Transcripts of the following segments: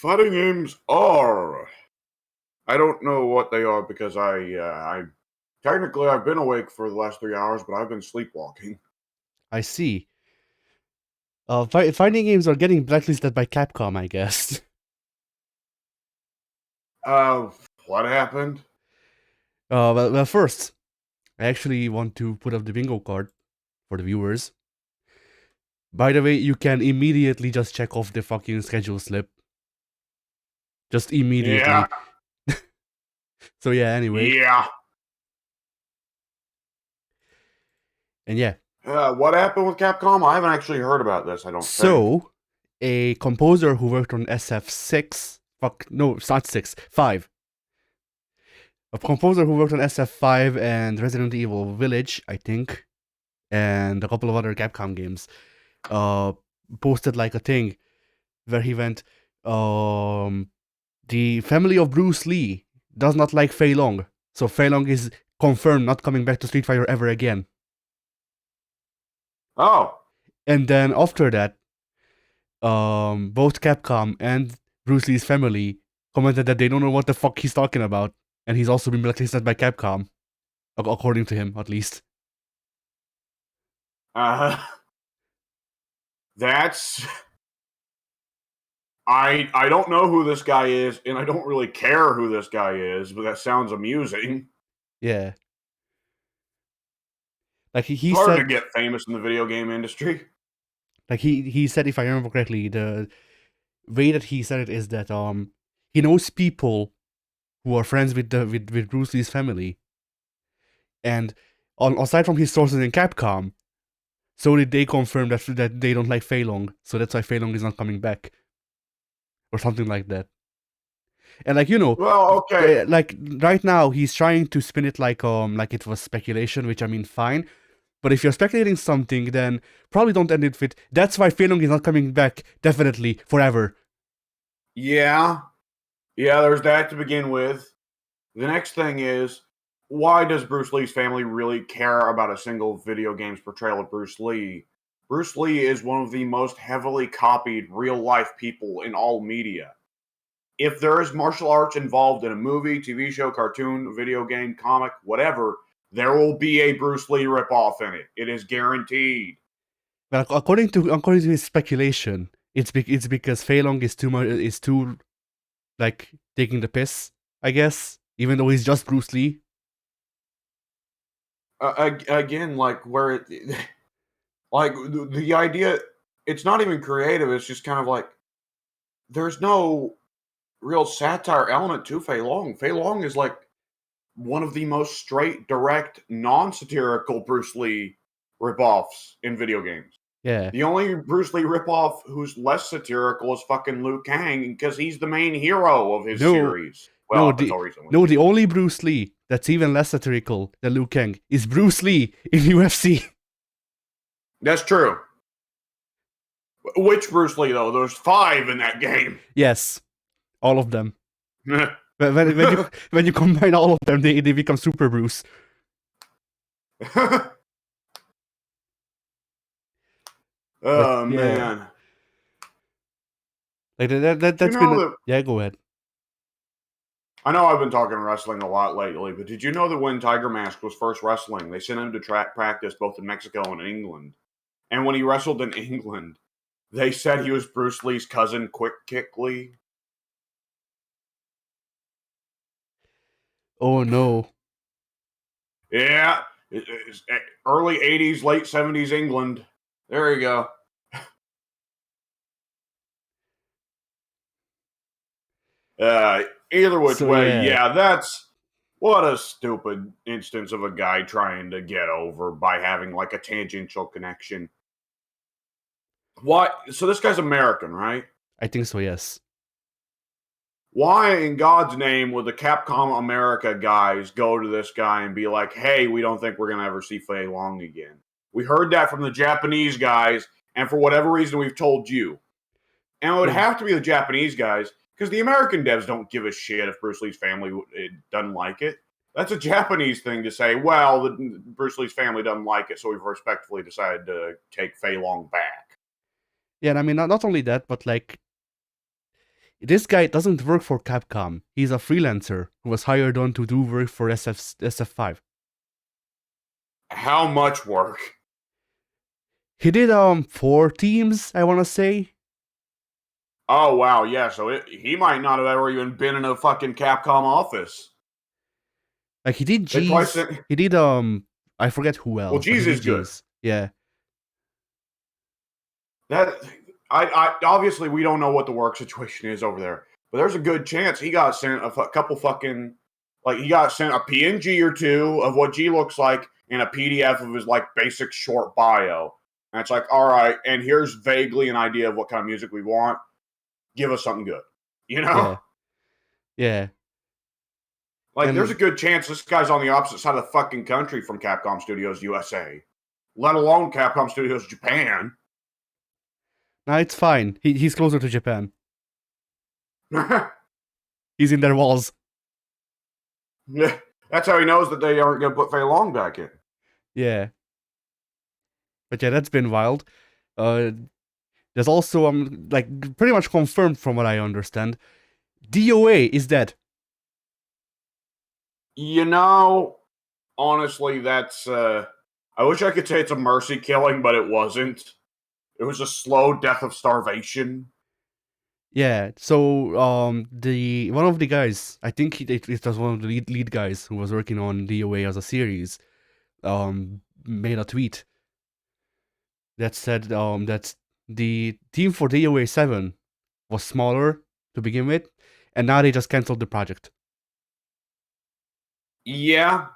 Fighting games are. I don't know what they are because I technically I've been awake for the last 3 hours, but I've been sleepwalking. I see. Fighting games are getting blacklisted by Capcom, I guess. What happened? Well, first, I actually want to put up the bingo card for the viewers. By the way, you can immediately just check off the fucking schedule slip. Just immediately. Yeah, So yeah, anyway. yeah. And yeah. What happened with Capcom? I haven't actually heard about this. I don't think. So, a composer who worked on SF6. No, it's not 6. 5. A composer who worked on SF5 and Resident Evil Village, I think, and a couple of other Capcom games, posted like a thing where he went, the family of Bruce Lee does not like Fei Long, so Fei Long is confirmed not coming back to Street Fighter ever again. Oh. And then after that, both Capcom and Bruce Lee's family commented that they don't know what the fuck he's talking about, and he's also been blacklisted by Capcom, according to him, at least. That's. I don't know who this guy is, and I don't really care who this guy is, but that sounds amusing. Yeah. Like he It's hard said, to get famous in the video game industry. like he said, if I remember correctly, the way that he said it is that he knows people who are friends with with Bruce Lee's family, and aside from his sources in Capcom, so did they confirm that they don't like Fei Long, so that's why Fei Long is not coming back, or something like that. And Well, okay. like right now he's trying to spin it like it was speculation, which I mean fine. But if you're speculating something, then probably don't end it with that's why Fei Long is not coming back, definitely, forever. Yeah. Yeah, there's that to begin with. The next thing is, why does Bruce Lee's family really care about a single video game's portrayal of Bruce Lee? Bruce Lee is one of the most heavily copied real-life people in all media. If there is martial arts involved in a movie, TV show, cartoon, video game, comic, whatever, there will be a Bruce Lee ripoff in it. It is guaranteed. Well, according to his speculation, it's because Fei Long is too like taking the piss, I guess, even though he's just Bruce Lee. Again, like where it, like the idea, it's not even creative. It's just kind of like there's no real satire element to Fei Long. Fei Long is like one of the most straight, direct, non-satirical Bruce Lee ripoffs in video games. Yeah. The only Bruce Lee ripoff who's less satirical is fucking Liu Kang because he's the main hero of his series. Well, until recently. The only Bruce Lee that's even less satirical than Liu Kang is Bruce Lee in UFC. That's true. Which Bruce Lee, though? There's 5 in that game. Yes. All of them. when you combine all of them, they become Super Bruce. Oh, man. Like that's been... Yeah, go ahead. I know I've been talking wrestling a lot lately, but did you know that when Tiger Mask was first wrestling, they sent him to practice both in Mexico and in England? And when he wrestled in England, they said he was Bruce Lee's cousin, Quick Kick Lee. Oh, no. Yeah. It's early 80s, late 70s England. There you go. Either which way, yeah, that's what a stupid instance of a guy trying to get over by having like a tangential connection. Why? So this guy's American, right? I think so, yes. Why in God's name would the Capcom America guys go to this guy and be like, hey, we don't think we're going to ever see Fei Long again? We heard that from the Japanese guys, and for whatever reason, we've told you. And it would have to be the Japanese guys, because the American devs don't give a shit if Bruce Lee's family doesn't like it. That's a Japanese thing to say, well, Bruce Lee's family doesn't like it, so we've respectfully decided to take Fei Long back. Yeah, and I mean, not only that, but like, This guy doesn't work for Capcom. He's a freelancer who was hired on to do work for SF5. How much work? He did 4 teams, I want to say. Oh wow, yeah. So he might not have ever even been in a fucking Capcom office. Like he did They probably G's. sent. He did I forget who Well, else, but he G's did is good. G's. Yeah. That I obviously we don't know what the work situation is over there, but there's a good chance he got sent a couple fucking like he got sent a PNG or two of what G looks like and a PDF of his like basic short bio. And it's like, all right, and here's vaguely an idea of what kind of music we want. Give us something good, you know? Yeah. Yeah. Like, there's a And good chance this guy's on the opposite side of the fucking country from Capcom Studios USA, let alone Capcom Studios Japan. now it's fine. He's closer to Japan. He's in their walls. Yeah, that's how he knows that they aren't going to put Fei Long back in. Yeah. But yeah, that's been wild. There's also like pretty much confirmed from what I understand, DOA is dead. You know, honestly, that's. I wish I could say it's a mercy killing, but it wasn't. It was a slow death of starvation. Yeah. So the one of the guys, I think it was one of the lead guys who was working on DOA as a series, made a tweet that said that the team for DOA 7 was smaller to begin with, and now they just canceled the project. Yeah,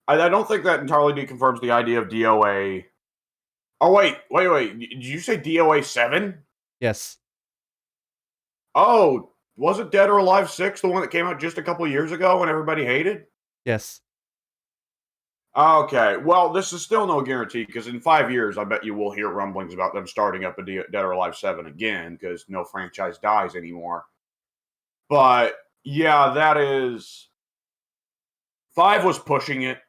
I don't think that entirely deconfirms the idea of DOA. Oh wait! Did you say DOA 7? Yes. Oh, was it Dead or Alive 6, the one that came out just a couple years ago and everybody hated? Yes. Okay, well, this is still no guarantee because in 5 years, I bet you will hear rumblings about them starting up a Dead or Alive 7 again because no franchise dies anymore. But yeah, that is. 5 was pushing it.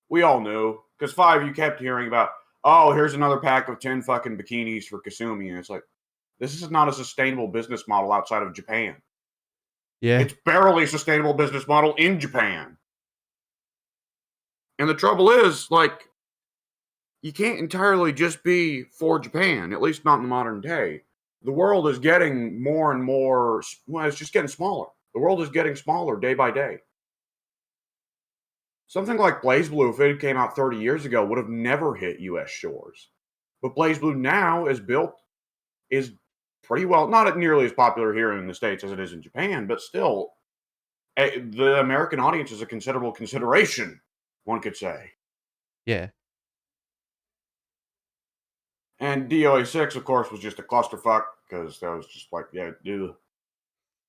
We all knew because 5, you kept hearing about, oh, here's another pack of 10 fucking bikinis for Kasumi. And it's like, this is not a sustainable business model outside of Japan. Yeah. It's barely a sustainable business model in Japan. And the trouble is, like, you can't entirely just be for Japan, at least not in the modern day. The world is getting more and more, well, it's just getting smaller. The world is getting smaller day by day. Something like BlazBlue, if it came out 30 years ago, would have never hit US shores. But BlazBlue now is pretty well, not nearly as popular here in the States as it is in Japan, but still, the American audience is a considerable consideration, one could say. Yeah. And DOA 6, of course, was just a clusterfuck because that was just like, yeah, dude.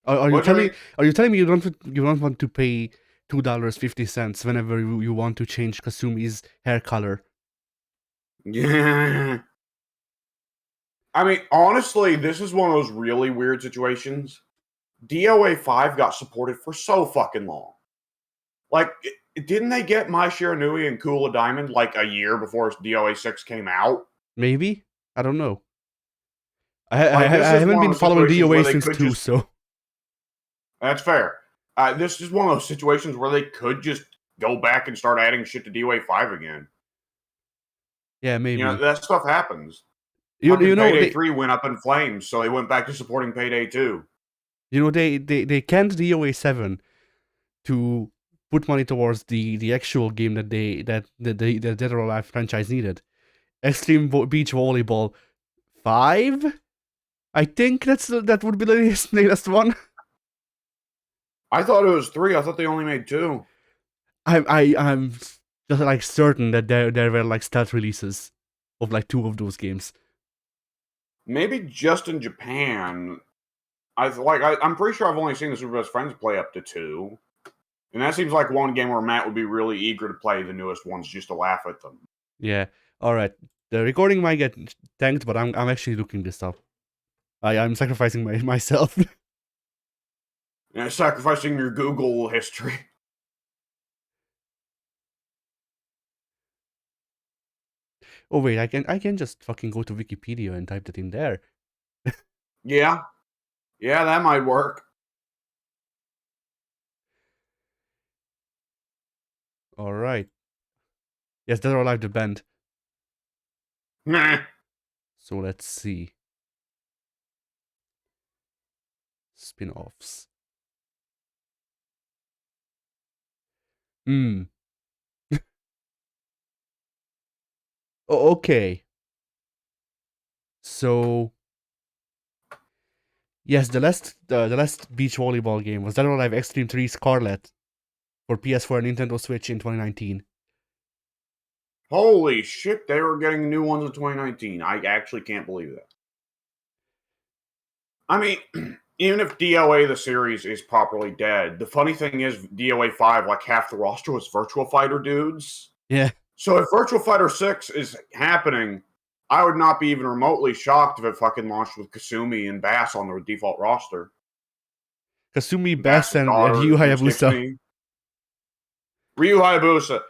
Are you Which I telling mean, me you don't want to pay $2.50 whenever you want to change Kasumi's hair color? yeah. I mean, honestly, this is one of those really weird situations. DOA 5 got supported for so fucking long. Like, didn't they get Mai Shiranui and Kula Diamond like a year before DOA 6 came out? Maybe, I don't know. I I, Like, this I is haven't one been of the following situations where DOA they since could 2, just. so That's fair. This is one of those situations where they could just go back and start adding shit to DOA 5 again. yeah, You know, maybe. that stuff happens. You Fucking know Payday they 3 went up in flames, so they went back to supporting Payday 2. they canned DOA 7 to put money towards the actual game that the Dead or Alive franchise needed. Extreme Beach Volleyball 5. I think that would be the latest one. I thought it was 3. I thought they only made 2. I'm just like certain that there were like stealth releases of like 2 of those games. Maybe just in Japan. I'm pretty sure I've only seen the Super Best Friends play up to 2. And that seems like one game where Matt would be really eager to play the newest ones just to laugh at them. Yeah. All right. The recording might get tanked, but I'm actually looking this up. I'm sacrificing myself. And sacrificing your Google history. Oh wait, I can just fucking go to Wikipedia and type that in there. Yeah. Yeah, that might work. All right. Yes, Dead or Alive the band. Nah. So let's see. Spin-offs. Hmm. Okay. So yes, the last beach volleyball game was Dead or Alive Extreme 3 Scarlet for PS4 and Nintendo Switch in 2019. Holy shit, they were getting new ones in 2019. I actually can't believe that. I mean, even if DOA the series is properly dead, the funny thing is DOA 5, like half the roster was Virtua Fighter dudes. Yeah. So if Virtua Fighter 6 is happening, I would not be even remotely shocked if it fucking launched with Kasumi and Bass on the default roster. Kasumi, Bass, Bass's and daughter, Ryu whose name escapes Hayabusa. me. Ryu Hayabusa.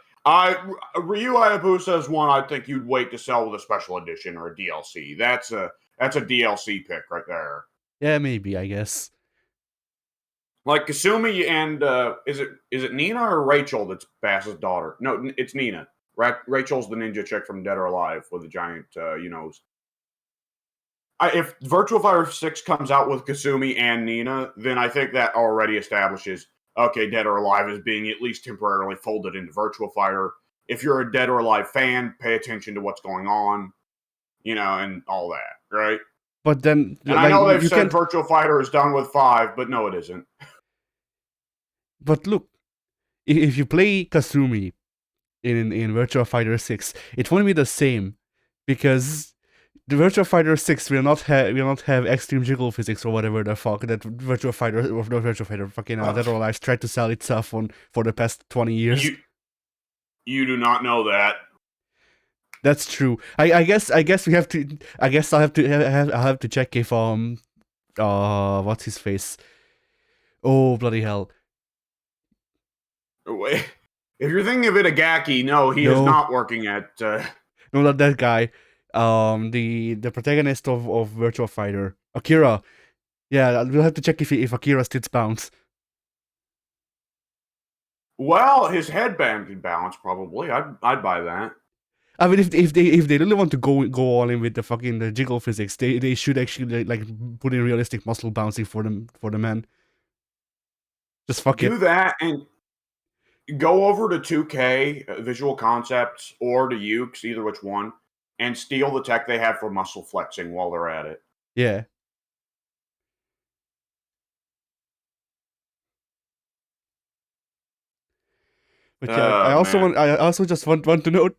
Ryu Hayabusa is one I think you'd wait to sell with a special edition or a DLC. That's a DLC pick right there. Yeah, maybe, I guess. Like Kasumi and is it Nina or Rachel that's Bass's daughter? No, it's Nina. Rachel's the ninja chick from Dead or Alive with the giant, if Virtua Fighter 6 comes out with Kasumi and Nina, then I think that already establishes, okay, Dead or Alive is being at least temporarily folded into Virtua Fighter. If you're a Dead or Alive fan, pay attention to what's going on, and all that, right? But then, And I like, know they've you said can't. Virtua Fighter is done with 5, but no, it isn't. But look, if you play Kasumi in Virtua Fighter 6, it won't be the same because the Virtua Fighter 6 will not have extreme jiggle physics or whatever the fuck that Virtua Fighter or not Virtua Fighter fucking Dead or Alive tried to sell itself on for the past 20 years. You do not know that. That's true. I guess we have to. I guess I'll have to check if what's his face? Oh bloody hell! If you're thinking of Itagaki, no, he is No. not working at. No, not that guy. The protagonist of Virtua Fighter, Akira. Yeah, we'll have to check if Akira still bounce. Well, his headband can bounce probably. I'd buy that. I mean, if they really want to go all in with the jiggle physics, they should actually like put in realistic muscle bouncing for the man. Just fuck Do it. that and go over to 2K Visual Concepts or to Ukes, either which one, and steal the tech they have for muscle flexing while they're at it. Yeah. But yeah, I also just want to note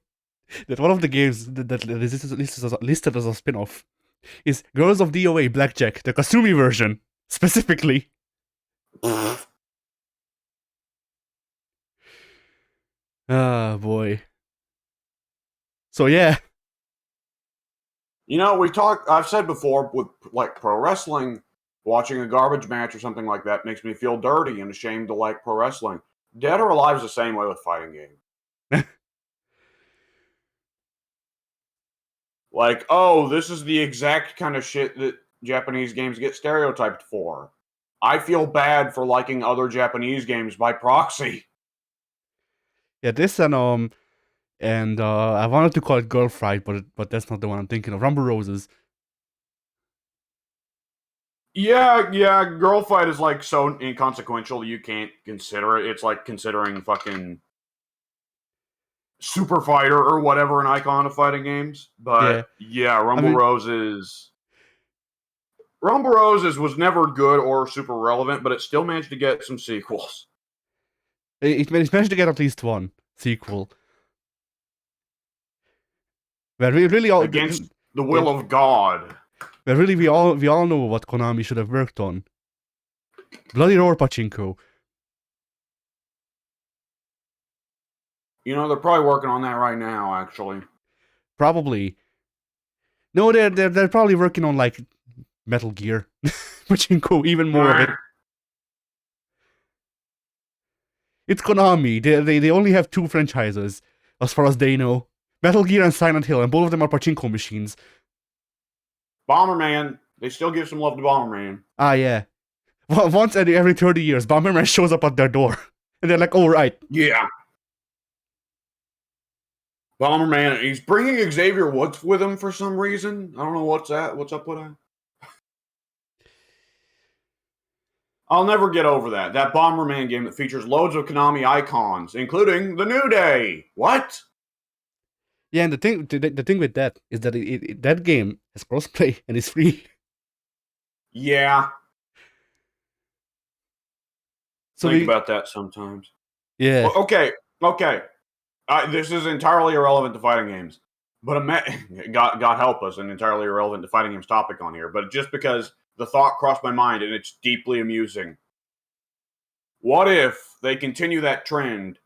that one of the games that is listed as a spin-off is Girls of DOA Blackjack, the Kasumi version, specifically. Ah, boy. So yeah. I've said before with like pro wrestling, watching a garbage match or something like that makes me feel dirty and ashamed to like pro wrestling. Dead or Alive is the same way with fighting games. Like, oh, this is the exact kind of shit that Japanese games get stereotyped for. I feel bad for liking other Japanese games by proxy. Yeah, this and I wanted to call it Girl Fright, but that's not the one I'm thinking of. Rumble Roses. Yeah, Girl Fight is like so inconsequential you can't consider it. It's like considering fucking Super Fighter or whatever an icon of fighting games. But yeah, Rumble Roses was never good or super relevant, but it still managed to get some sequels. It managed to get at least one sequel. Where we really all against the will of God. Where really we all know what Konami should have worked on. Bloody Roar Pachinko. They're probably working on that right now, actually. Probably. No, they're probably working on like Metal Gear Pachinko, even more of it. It's Konami. They only have 2 franchises, as far as they know. Metal Gear and Silent Hill, and both of them are Pachinko machines. Bomberman They still give some love to Bomberman. Ah, yeah. Once every 30 years, Bomberman shows up at their door. And they're like, oh, right. Yeah. Bomberman, he's bringing Xavier Woods with him for some reason. I don't know what's up with that. I'll never get over that. That Bomberman game that features loads of Konami icons, including the New Day. What? Yeah, and the thing with that is that that game has crossplay and is free. Yeah. So Think about that sometimes. Yeah. Well, okay. This is entirely irrelevant to fighting games, but God help us, an entirely irrelevant to fighting games topic on here. But just because the thought crossed my mind and it's deeply amusing. What if they continue that trend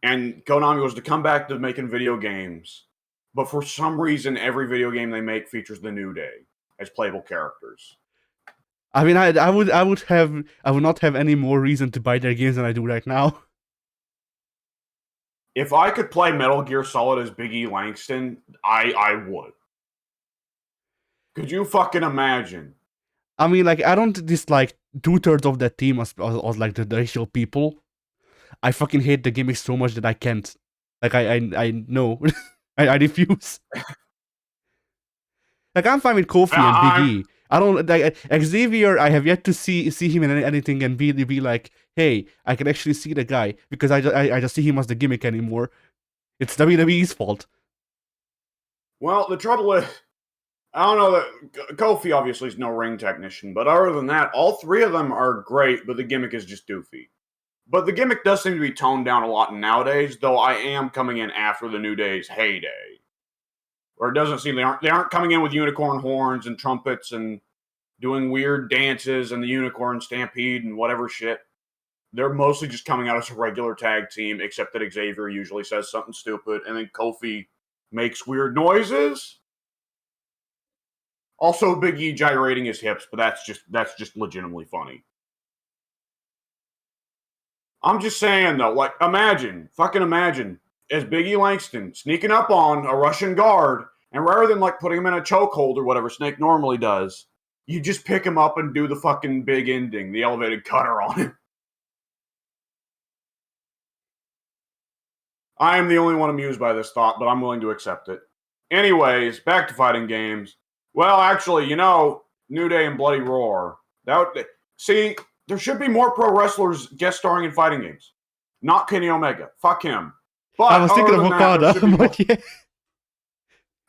and Konami was to come back to making video games, but for some reason every video game they make features the New Day as playable characters? I mean, I would not have any more reason to buy their games than I do right now. If I could play Metal Gear Solid as Big E Langston, I would. Could you fucking imagine? I mean, like, I don't dislike 2/3 of that team as like the actual people. I fucking hate the gimmick so much that I can't. Like, I know. I refuse. Like, I'm fine with Kofi and Big E. I don't like Xavier. I have yet to see him in anything and be like, hey, I can actually see the guy because I just see him as the gimmick anymore. It's WWE's fault. Well, the trouble is, I don't know that Kofi obviously is no ring technician, but other than that, all three of them are great, but the gimmick is just doofy. But the gimmick does seem to be toned down a lot nowadays, though I am coming in after the New Day's heyday. Or it doesn't seem they aren't coming in with unicorn horns and trumpets and doing weird dances and the unicorn stampede and whatever shit. They're mostly just coming out as a regular tag team, except that Xavier usually says something stupid, and then Kofi makes weird noises. Also, Big E gyrating his hips, but that's just legitimately funny. I'm just saying though, like fucking imagine, as Big E Langston sneaking up on a Russian guard, and rather than like putting him in a chokehold or whatever Snake normally does, you just pick him up and do the fucking big ending, the elevated cutter on him. I am the only one amused by this thought, but I'm willing to accept it. Anyways, back to fighting games. Well, actually, New Day and Bloody Roar. See, there should be more pro wrestlers guest starring in fighting games. Not Kenny Omega. Fuck him. But I was thinking of Okada. But yeah.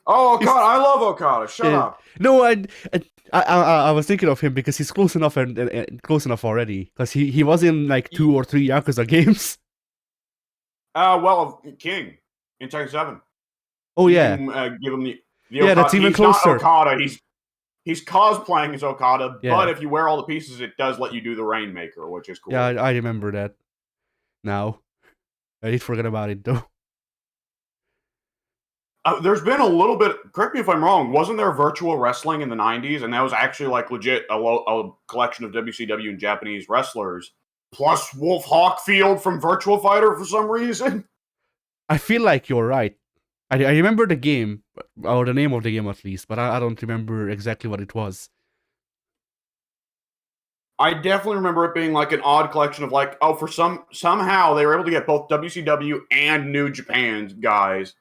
Oh, Okada! I love Okada. Shut up. No, I was thinking of him because he's close enough and close enough already. Because he was in like 2 or 3 Yakuza games. King in Tekken 7. Oh yeah. Give him the Okada. That's even closer. Not Okada. He's cosplaying as Okada, but if you wear all the pieces, it does let you do the Rainmaker, which is cool. Yeah, I remember that. Now, I did forget about it though. There's been a little bit. Correct me if I'm wrong. Wasn't there virtual wrestling in the '90s, and that was actually like legit a collection of WCW and Japanese wrestlers, plus Wolf Hawkfield from Virtual Fighter for some reason? I feel like you're right. I remember the game, or the name of the game at least, but I don't remember exactly what it was. I definitely remember it being like an odd collection of like, somehow they were able to get both WCW and New Japan's guys,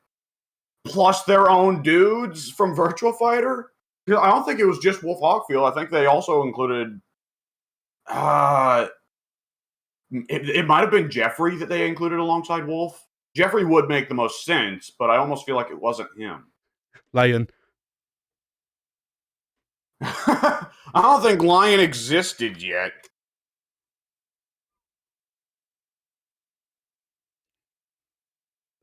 plus their own dudes from Virtual Fighter. I don't think it was just Wolf Hawkfield. I think they also included, it might have been Jeffrey that they included alongside Wolf. Jeffrey would make the most sense, but I almost feel like it wasn't him. Lion. I don't think Lion existed yet.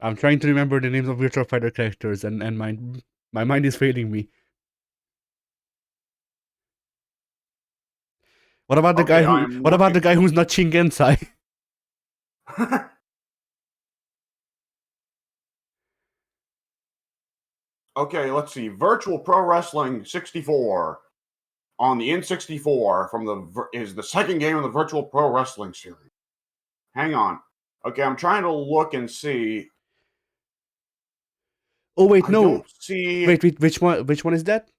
I'm trying to remember the names of Virtual Fighter characters, and my mind is failing me. What about the guy who? What about the guy who's not Shingensai? Okay, let's see. Virtual Pro Wrestling 64 on the N64 is the second game of the Virtual Pro Wrestling series. Hang on. Okay, I'm trying to look and see. Oh wait, no. Don't see. Wait, which one? Which one is that?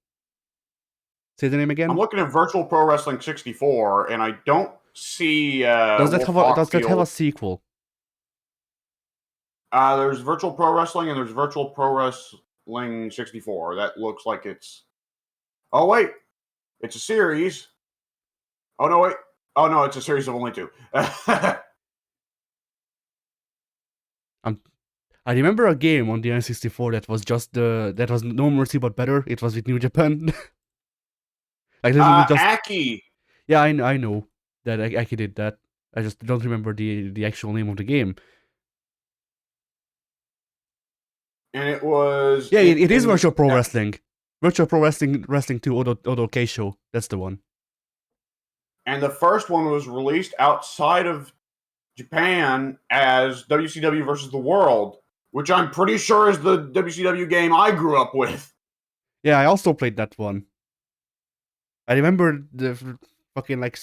Say the name I'm again. looking at Virtual Pro Wrestling 64, and I don't see Does Wolf that have a Hockfield. sequel? There's Virtual Pro Wrestling and there's Virtual Pro Wrestling 64. That looks like it's. Oh wait, it's a series. Oh no, wait. Oh no, it's a series of only two. I remember a game on the N64 that was that was No Mercy but better. It was with New Japan. Like literally just Aki, yeah, I know that I did that. I just don't remember the actual name of the game. and it was Yeah, it is in Virtual Pro Wrestling. Virtual Pro Wrestling 2 Odo K Show. That's the one. and the first one was released outside of Japan as WCW versus the World, which I'm pretty sure is the WCW game I grew up with. Yeah, I also played that one. I remember the fucking like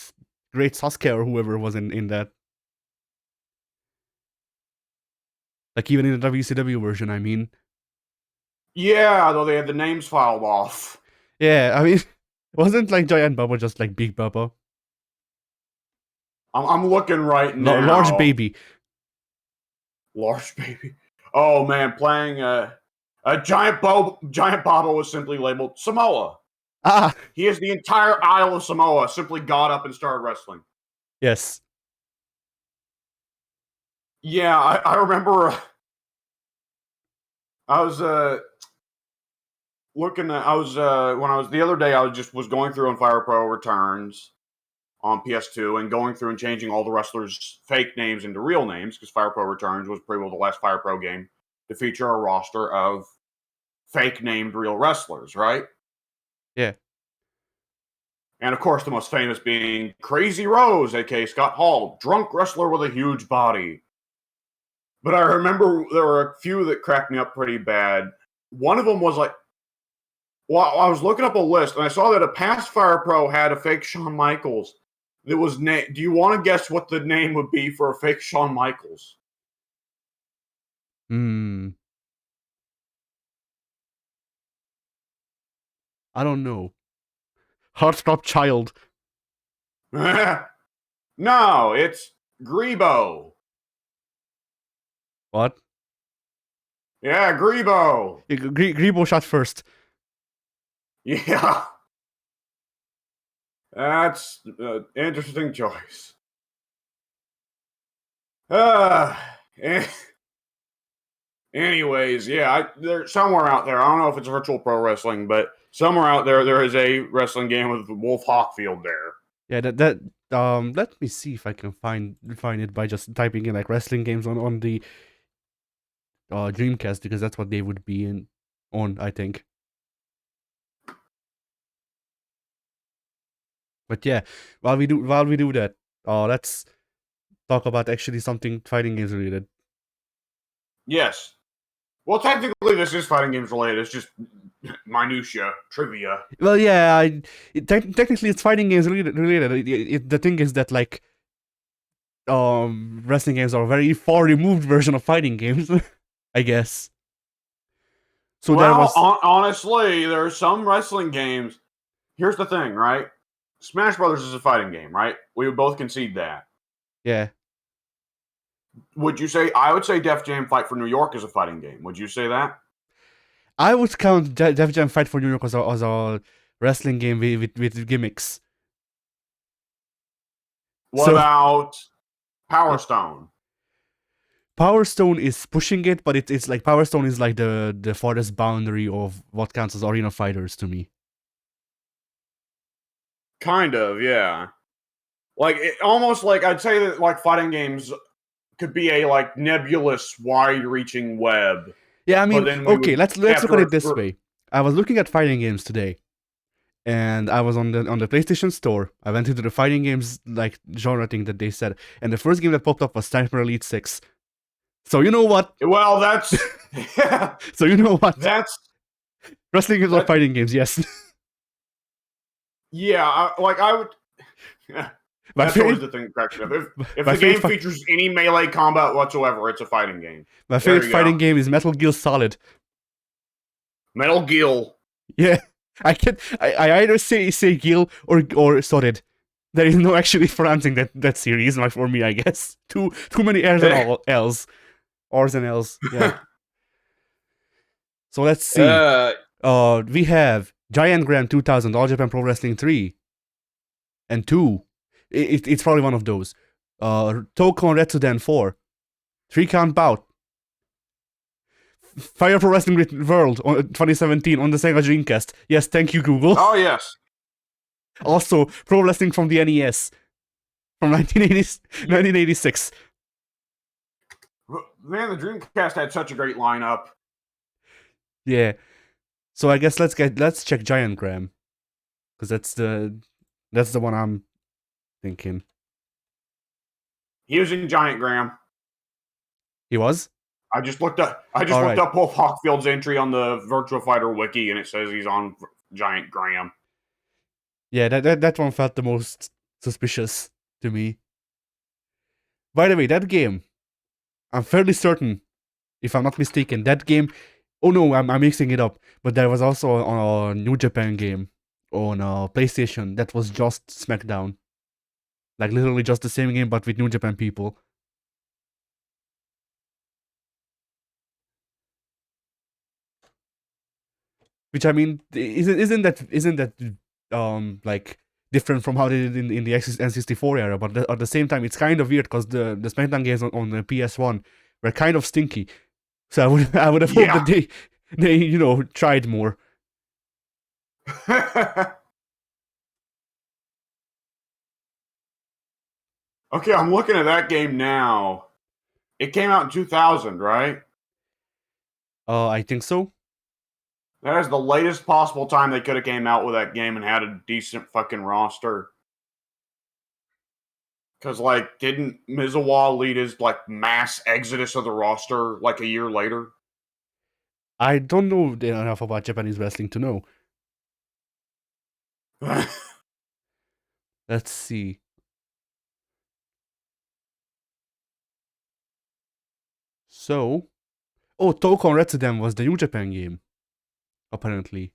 Great Sasuke or whoever was in that. Like even in the WCW version, I mean. Yeah, though they had the names filed off. Yeah, I mean, wasn't like Giant Bubba just like Big Bubba? I'm looking right now. Large baby. Large baby. Oh man, playing a Giant Baba was simply labeled Samoa. Ah, He is the entire Isle of Samoa simply got up and started wrestling. yes. Yeah, I remember. I was looking at. I was when I was the other day. I was going through on Fire Pro Returns on PS2 and going through and changing all the wrestlers' fake names into real names because Fire Pro Returns was pretty well the last Fire Pro game to feature a roster of fake named real wrestlers, right? Yeah. And of course, the most famous being Crazy Rose, aka Scott Hall, drunk wrestler with a huge body. But I remember there were a few that cracked me up pretty bad. One of them was like, well, I was looking up a list and I saw that a past Fire Pro had a fake Shawn Michaels. That was do you want to guess what the name would be for a fake Shawn Michaels? Hmm. I don't know. Heartthrob Child. No, it's Grebo. What? Yeah, Grebo. Grebo shot first. Yeah. That's an interesting choice. Uh, anyways, yeah, there's somewhere out there. I don't know if it's virtual pro wrestling, but somewhere out there is a wrestling game with Wolf Hockfield there. Yeah, let me see if I can find it by just typing in like wrestling games on the Dreamcast because that's what they would be on, I think. But yeah, while we do that, let's talk about actually something fighting games related. Yes. Well, technically, this is fighting games related. It's just minutia trivia. Well, yeah, technically it's fighting games related. The thing is that like wrestling games are a very far removed version of fighting games, I guess. So well, there was honestly, there are some wrestling games. Here's the thing, right? Smash Brothers is a fighting game, right? We would both concede that. yeah. Would you say? I would say Def Jam Fight for New York is a fighting game. Would you say that? I would count Def Jam Fight for New York as a wrestling game with gimmicks. What about Power Stone? Power Stone is pushing it, but it's like Power Stone is like the farthest boundary of what counts as arena fighters to me. Kind of, yeah. Like almost like I'd say that like fighting games could be a like nebulous, wide-reaching web. Yeah, I mean, okay, let's look at it this way. way. I was looking at fighting games today, and I was on the PlayStation Store. I went into the fighting games like genre thing that they said, and the first game that popped up was Sniper Elite 6. So you know what? Well, that's yeah. So you know what? That's wrestling games are fighting games. Yes. Yeah, I would. Yeah, that's always the thing that cracks me up. If the game features any melee combat whatsoever, it's a fighting game. My favorite fighting game is Metal Gear Solid. Metal Gear. Yeah, I either say Gil or Solid. There is no actually pronouncing that series, like for me, I guess. Too many R's and all L's. R's and L's. Yeah. So let's see. uh, We have Giant Graham 2000, All Japan Pro Wrestling 3 and 2. It's probably one of those. Tokon Retsuden 4. 3-count bout. Fire Pro Wrestling World 2017 on the Sega Dreamcast. Yes, thank you, Google. oh yes. Also, Pro Wrestling from the NES from 1986. Man, the Dreamcast had such a great lineup. Yeah. So I guess let's check Giant Graham, because that's the one I'm thinking. He was in Giant Graham. He was? I just looked up Wolf Hawkfield's entry on the Virtua Fighter wiki, and it says he's on Giant Graham. Yeah, that one felt the most suspicious to me. By the way, that game, I'm fairly certain, if I'm not mistaken, that game. Oh no, I'm mixing it up. But there was also a New Japan game on PlayStation that was just SmackDown, like literally just the same game but with New Japan people. Which, I mean, isn't that like different from how they did in the N64 era? But at the same time, it's kind of weird because the SmackDown games on the PS1 were kind of stinky. So I would have hoped that they tried more. Okay, I'm looking at that game now. It came out in 2000, right? I think so. That is the latest possible time they could have came out with that game and had a decent fucking roster. Because, like, didn't Mizawa lead his, like, mass exodus of the roster, like, a year later? I don't know enough about Japanese wrestling to know. Let's see. So, Tokon Retsuden was the New Japan game, apparently.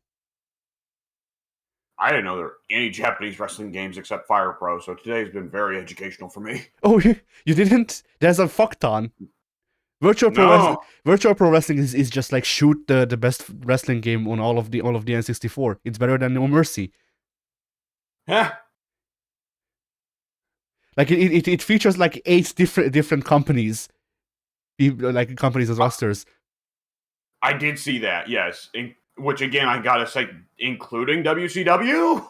I didn't know there were any Japanese wrestling games except Fire Pro, so today's been very educational for me. Oh, you didn't? There's a fuck ton. Virtual Pro Wrestling is just like shoot the best wrestling game on all of the N64. It's better than No Mercy. Yeah. Like it features like 8 different companies, like companies as rosters. I did see that, yes. Which again, I gotta say, including WCW.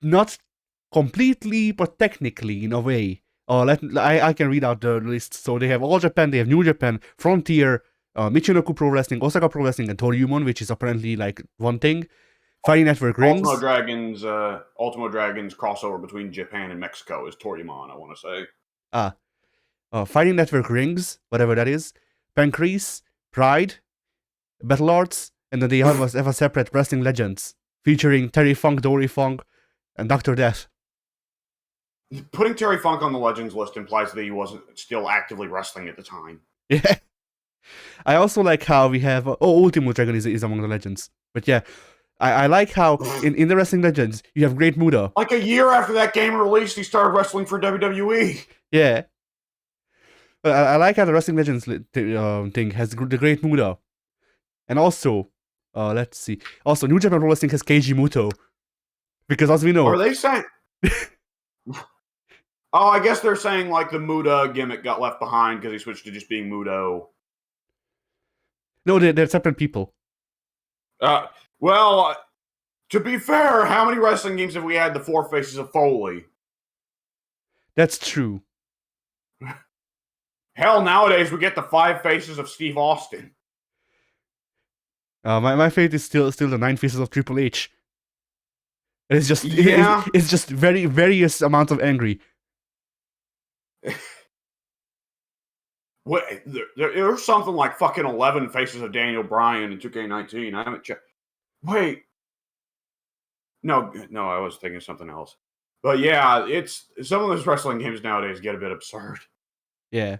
Not completely, but technically in a way. I can read out the list. So they have All Japan, they have New Japan, Frontier, Michinoku Pro Wrestling, Osaka Pro Wrestling, and Toryumon, which is apparently like one thing. Fighting Network Rings. Ultimo Dragons crossover between Japan and Mexico is Toryumon, I want to say. Fighting Network Rings, whatever that is. Pancrase, Pride, Battle Arts, and then they have a separate Wrestling Legends featuring Terry Funk, Dory Funk, and Dr. Death. Putting Terry Funk on the Legends list implies that he wasn't still actively wrestling at the time. Yeah. I also like how we have Ultimo Dragon is among the legends. But yeah, I like how in the Wrestling Legends you have Great Muda. Like a year after that game released, he started wrestling for WWE. Yeah. I like how the Wrestling Legends thing has the Great Muda. And also, let's see. Also, New Japan Pro Wrestling has Keiji Muto. Because as we know... Are they saying... Oh, I guess they're saying like the Muda gimmick got left behind because he switched to just being Mudo. No, they're separate people. Well, to be fair, how many wrestling games have we had the 4 faces of Foley? That's true. Hell, nowadays we get the 5 faces of Steve Austin. My favorite is still the 9 faces of Triple H. It's just it's just very various amounts of angry. Wait, there's something like fucking 11 faces of Daniel Bryan in 2K19. I haven't checked. Wait. No, I was thinking something else. But yeah, it's some of those wrestling games nowadays get a bit absurd. Yeah.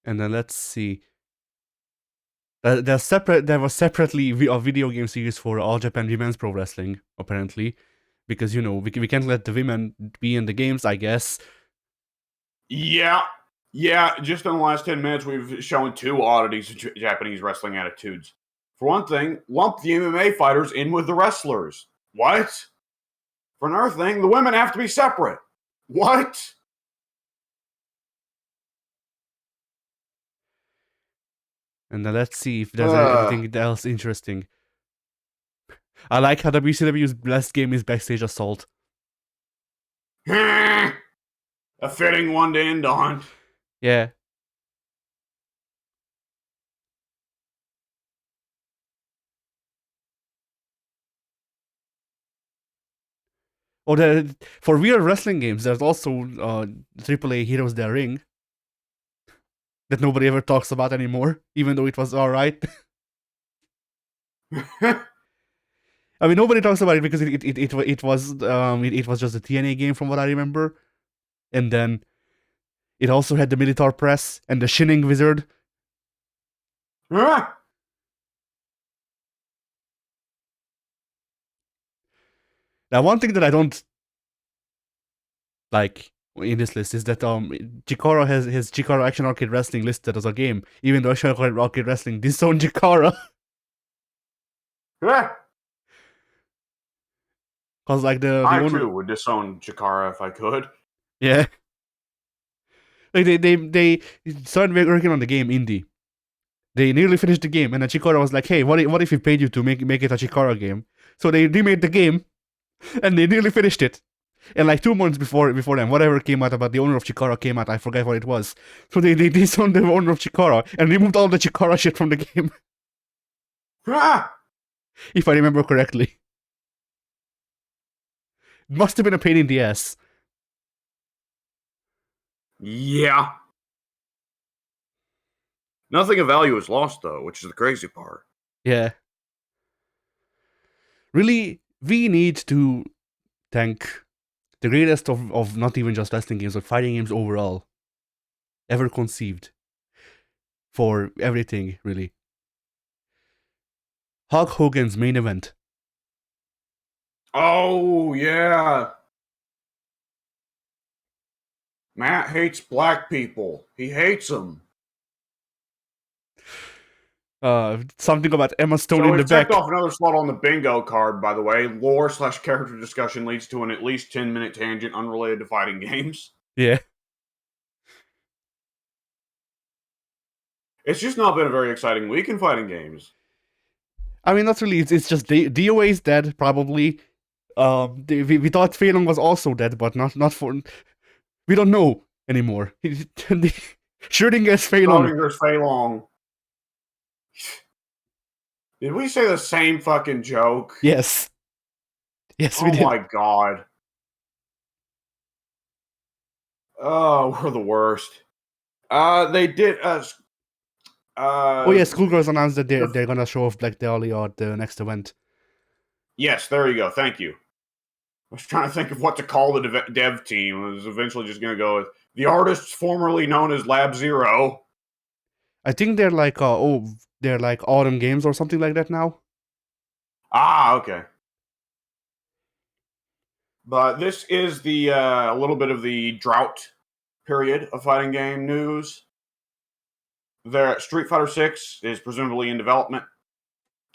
And then let's see. There was separately a video game series for All Japan Women's Pro Wrestling, apparently, because we can't let the women be in the games, I guess. Yeah. Yeah, just in the last 10 minutes, we've shown two oddities of Japanese wrestling attitudes. For one thing, lump the MMA fighters in with the wrestlers. What? For another thing, the women have to be separate. What? And then let's see if there's anything else interesting. I like how WCW's best game is Backstage Assault. A fitting one to end on. Yeah. Or for real wrestling games, there's also AAA Heroes Their Ring that nobody ever talks about anymore, even though it was alright. I mean, nobody talks about it because it was just a TNA game from what I remember, and then it also had the Militar Press and the Shinning Wizard. Now, one thing that I don't like in this list is that Chikara has his Chikara Action Arcade Wrestling listed as a game, even though Action Arcade Wrestling disowned Chikara. Cause like I owner, too would disown Chikara if I could. yeah, like they started working on the game indie. They nearly finished the game, and then Chikara was like, "Hey, what if we paid you to make it a Chikara game?" So they remade the game, and they nearly finished it. And like 2 months before them, whatever came out about the owner of Chikara came out, I forget what it was. So they disowned the owner of Chikara and removed all the Chikara shit from the game. If I remember correctly. It must have been a pain in the ass. Yeah. Nothing of value is lost, though, which is the crazy part. Yeah. Really, we need to thank the greatest of not even just wrestling games, but fighting games overall ever conceived. For everything, really. Hulk Hogan's main event. Oh, yeah. Matt hates black people. He hates them. Something about Emma Stone So in the we've back. checked off another slot on the bingo card, by the way. Lore/character discussion leads to an at least 10-minute tangent unrelated to fighting games. Yeah. It's just not been a very exciting week in fighting games. I mean, not really. It's just DOA is dead, probably. We thought Fei Long was also dead, but not for. We don't know anymore. Schrödinger's Fei Long. Schrödinger's Fei Long. Did we say the same fucking joke? Yes. Yes, we did. Oh my god. Oh, we're the worst. They did. Oh yeah, Schoolgirls announced that they're gonna show off Black Dahlia at the next event. Yes, there you go. Thank you. I was trying to think of what to call the dev team. I was eventually just going to go with the artists formerly known as Lab Zero. I think they're like they're like Autumn Games or something like that now. Ah, okay. But this is the a little bit of the drought period of fighting game news. The Street Fighter 6 is presumably in development.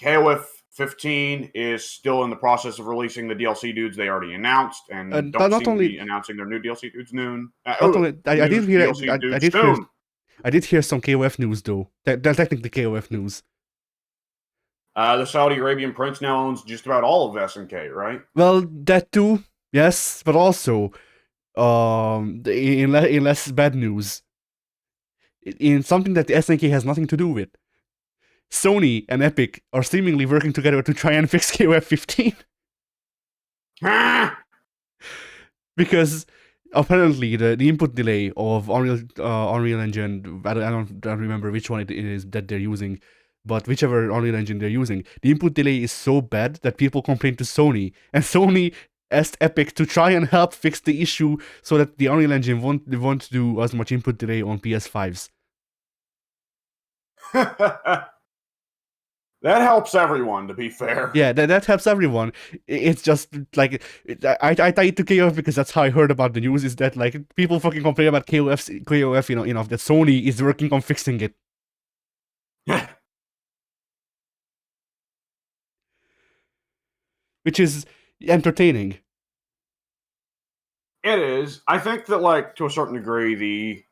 KOF 15 is still in the process of releasing the DLC dudes they already announced, and don't seem to be announcing their new DLC dudes soon. I did hear some KOF news though. They're technically KOF news. The Saudi Arabian prince now owns just about all of SNK, right? Well, that too, yes, but also, in less bad news, in something that the SNK has nothing to do with, Sony and Epic are seemingly working together to try and fix KOF 15. Because apparently the input delay of Unreal Engine, I don't remember which one it is that they're using, but whichever Unreal Engine they're using, the input delay is so bad that people complain to Sony, and Sony asked Epic to try and help fix the issue so that the Unreal Engine won't do as much input delay on PS5s. That helps everyone, to be fair. Yeah, that helps everyone. It's just like I tied to KOF because that's how I heard about the news. Is that like people fucking complain about KOF, that Sony is working on fixing it. Which is entertaining. It is. I think that, like, to a certain degree, the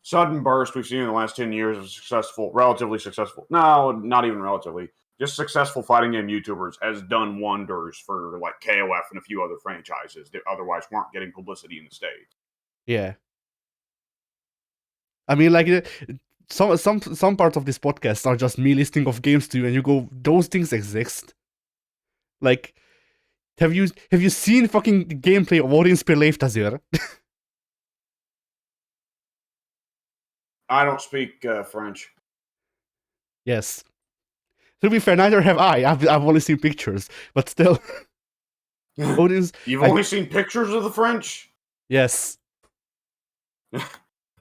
sudden burst we've seen in the last 10 years of relatively successful, no, not even relatively, just successful fighting game YouTubers has done wonders for, like, KOF and a few other franchises that otherwise weren't getting publicity in the States. Yeah. I mean, like, some parts of this podcast are just me listing off games to you, and you go, those things exist. Like, have you seen fucking gameplay of Audience per Leif Tazir? I don't speak French. Yes. To be fair, neither have I. I've only seen pictures, but still. Audience. You've only seen pictures of the French? Yes.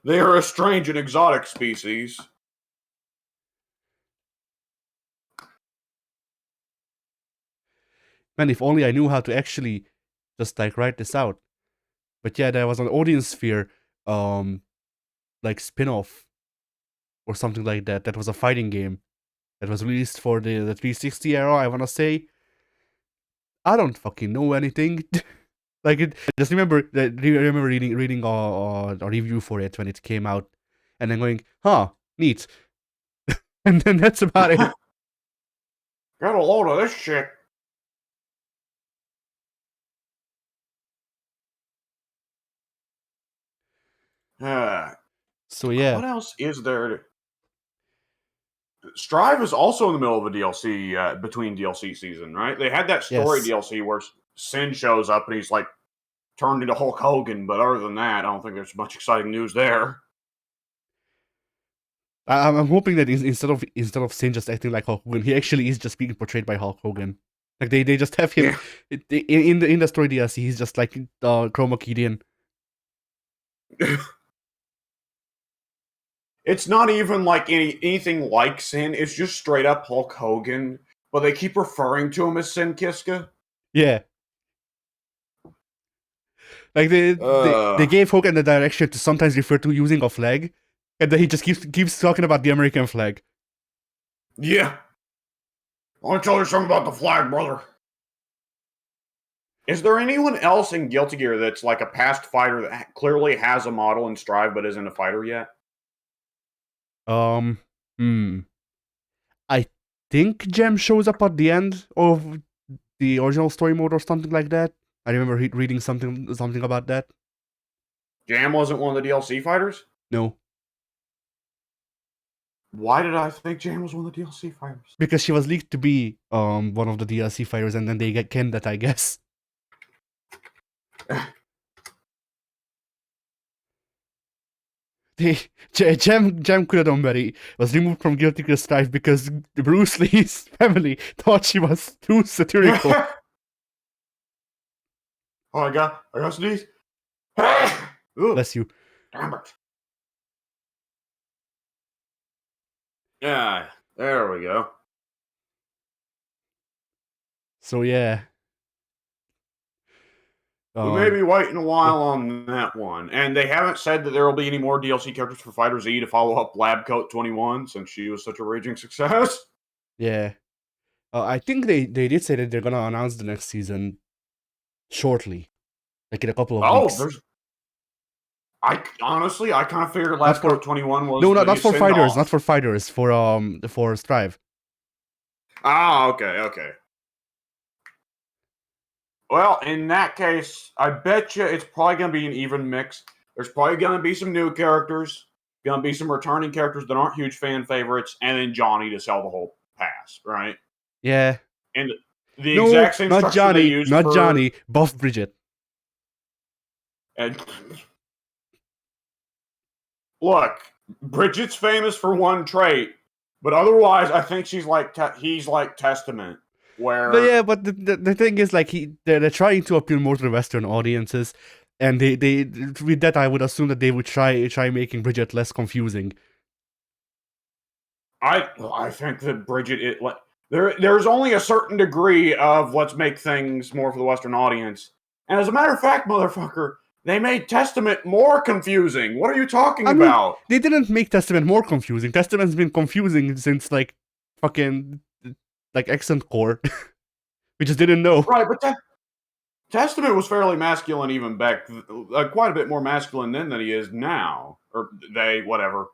They are a strange and exotic species. Man, if only I knew how to actually just like write this out. But yeah, there was an Audience Sphere like spin-off or something like that. That was a fighting game that was released for the 360 era, I wanna say. I don't fucking know anything. Like, I just remember reading a review for it when it came out, and then going, huh, neat. And then that's about it. Got a load of this shit. So yeah. What else is there? Strive is also in the middle of a DLC, between DLC season, right? They had that story DLC where Sin shows up and he's like turned into Hulk Hogan, but other than that, I don't think there's much exciting news there. I'm hoping that instead of Sin just acting like Hulk Hogan, he actually is just being portrayed by Hulk Hogan. Like they just have him in the story DLC. He's just like Chroma keyed in. It's not even like anything like Sin. It's just straight up Hulk Hogan, but they keep referring to him as Sin Kiska. Yeah. Like they gave Hogan the direction to sometimes refer to using a flag, and then he just keeps talking about the American flag. Yeah. I want to tell you something about the flag, brother. Is there anyone else in Guilty Gear that's like a past fighter that clearly has a model in Strive but isn't a fighter yet? I think Gem shows up at the end of the original story mode or something like that. I remember reading something about that. Jam wasn't one of the DLC fighters? No. Why did I think Jam was one of the DLC fighters? Because she was leaked to be one of the DLC fighters, and then they get canned that, I guess. Jam could have done better. Was removed from Guilty Gear Strive because Bruce Lee's family thought she was too satirical. Oh, I got sneeze. Bless you. Damn it. Yeah, there we go. So yeah. We may be waiting a while on that one. And they haven't said that there will be any more DLC characters for Fighter Z to follow up Lab Coat 21 since she was such a raging success. Yeah. I think they did say that they're gonna announce the next season shortly. Like in a couple of weeks. I honestly kind of figured Lab Coat 21 was not for fighters, not for fighters, for Strive. Ah, okay. Well, in that case, I bet you it's probably going to be an even mix. There's probably going to be some new characters, going to be some returning characters that aren't huge fan favorites, and then Johnny to sell the whole pass, right? Yeah. And the exact same structure Johnny, they used not Johnny, Buff Bridget. And look, Bridget's famous for one trait, but otherwise, I think he's like Testament. But the thing is, like, they're trying to appeal more to the Western audiences, and they with that I would assume that they would try making Bridget less confusing. I think that Bridget There's only a certain degree of let's make things more for the Western audience. And as a matter of fact, motherfucker, they made Testament more confusing. What are you talking I mean, about? they didn't make Testament more confusing. Testament's been confusing since like fucking like Accent Core. We just didn't know. Right, but Testament was fairly masculine even back, quite a bit more masculine then than he is now, or they, whatever.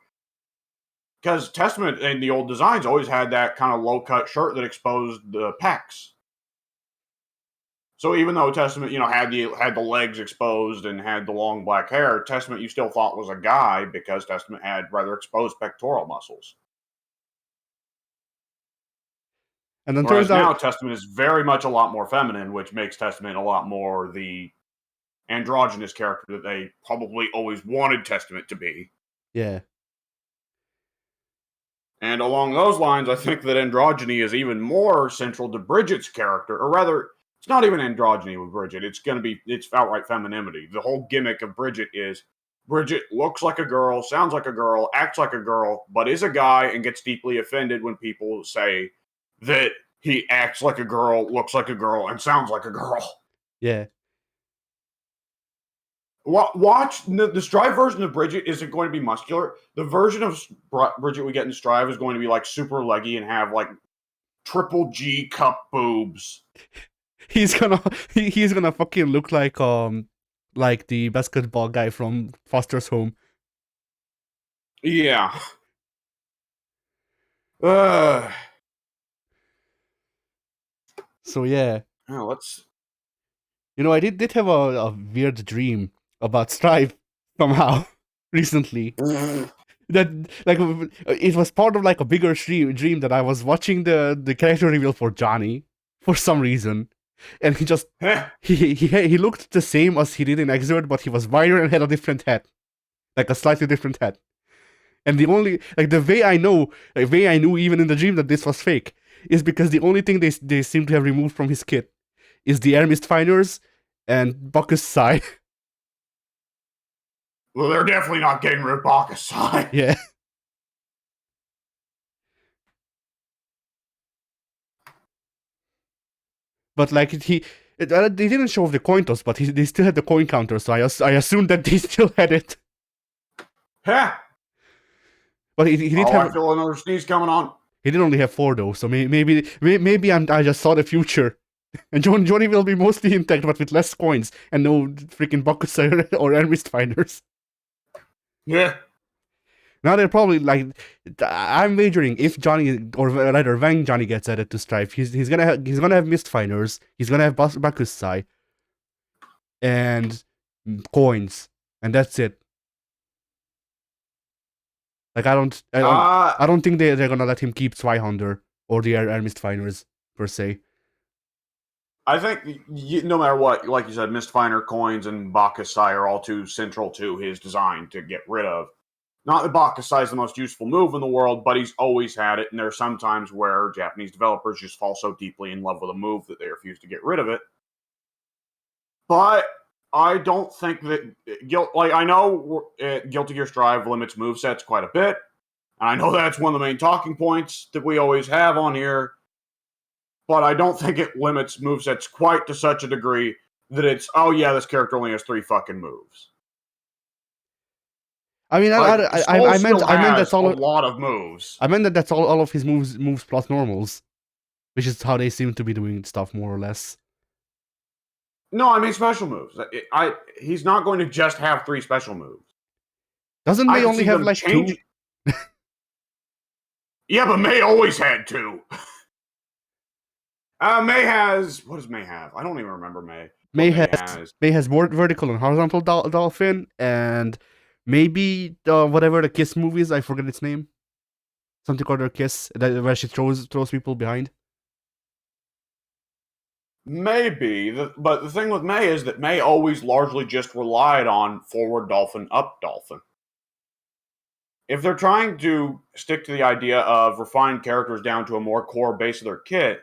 Because Testament in the old designs always had that kind of low cut shirt that exposed the pecs. So even though Testament, had the legs exposed and had the long black hair, Testament you still thought was a guy because Testament had rather exposed pectoral muscles. And then Whereas turns now out, Testament is very much a lot more feminine, which makes Testament a lot more the androgynous character that they probably always wanted Testament to be. yeah, And along those lines, I think that androgyny is even more central to Bridget's character, or rather, it's not even androgyny with Bridget. It's outright femininity. The whole gimmick of Bridget is Bridget looks like a girl, sounds like a girl, acts like a girl, but is a guy and gets deeply offended when people say that he acts like a girl, looks like a girl, and sounds like a girl. yeah. Watch the Strive version of Bridget isn't going to be muscular. The version of Bridget we get in Strive is going to be like super leggy and have like triple G cup boobs. He's gonna fucking look like the basketball guy from Foster's Home. Yeah. Uh, So yeah, let's. I did have a weird dream about Strive somehow recently. That like it was part of like a bigger dream that I was watching the character reveal for Johnny for some reason, and he just he looked the same as he did in Exert, but he was wider and had a different head, like a slightly different head. And the only the way I know, the way I knew even in the dream that this was fake, is because the only thing they seem to have removed from his kit is the air mist finders and Bacchus Psi. Well, they're definitely not getting rid of Bacchus. Yeah. But like they didn't show off the coin toss, but they still had the coin counter, so I assumed that they still had it. Yeah. But he did have. I feel another sneeze coming on. He did only have 4 though, so maybe I just saw the future, and Johnny will be mostly intact, but with less coins and no freaking Bacchus or air mist finders. Yeah. Now they're probably like, I'm wagering if Johnny, or rather when Johnny gets added to Strife, he's gonna have mist finders, he's gonna have Bacchus Psi, and coins, and that's it. Like I don't think they're gonna let him keep Zweihander or the air mist finders per se. I think no matter what, like you said, Mistfinder coins and Bacchus Psi are all too central to his design to get rid of. Not that Bacchus Psi is the most useful move in the world, but he's always had it, and there are some times where Japanese developers just fall so deeply in love with a move that they refuse to get rid of it. But I don't think that I know Guilty Gear Strive limits movesets quite a bit, and I know that's one of the main talking points that we always have on here. But I don't think it limits movesets quite to such a degree that it's, oh yeah, this character only has 3 fucking moves. I mean, like, I meant that's all a lot of moves. I meant that that's all of his moves plus normals, which is how they seem to be doing stuff more or less. No, I mean special moves. He's not going to just have 3 special moves. Doesn't May only have like 2? Yeah, but May always had 2. May has, what does May have? I don't even remember May. May has more vertical and horizontal dolphin, and maybe whatever the kiss movie is, I forget its name. Something called her kiss, where she throws people behind. Maybe, but the thing with May is that May always largely just relied on forward dolphin, up dolphin. If they're trying to stick to the idea of refine characters down to a more core base of their kit,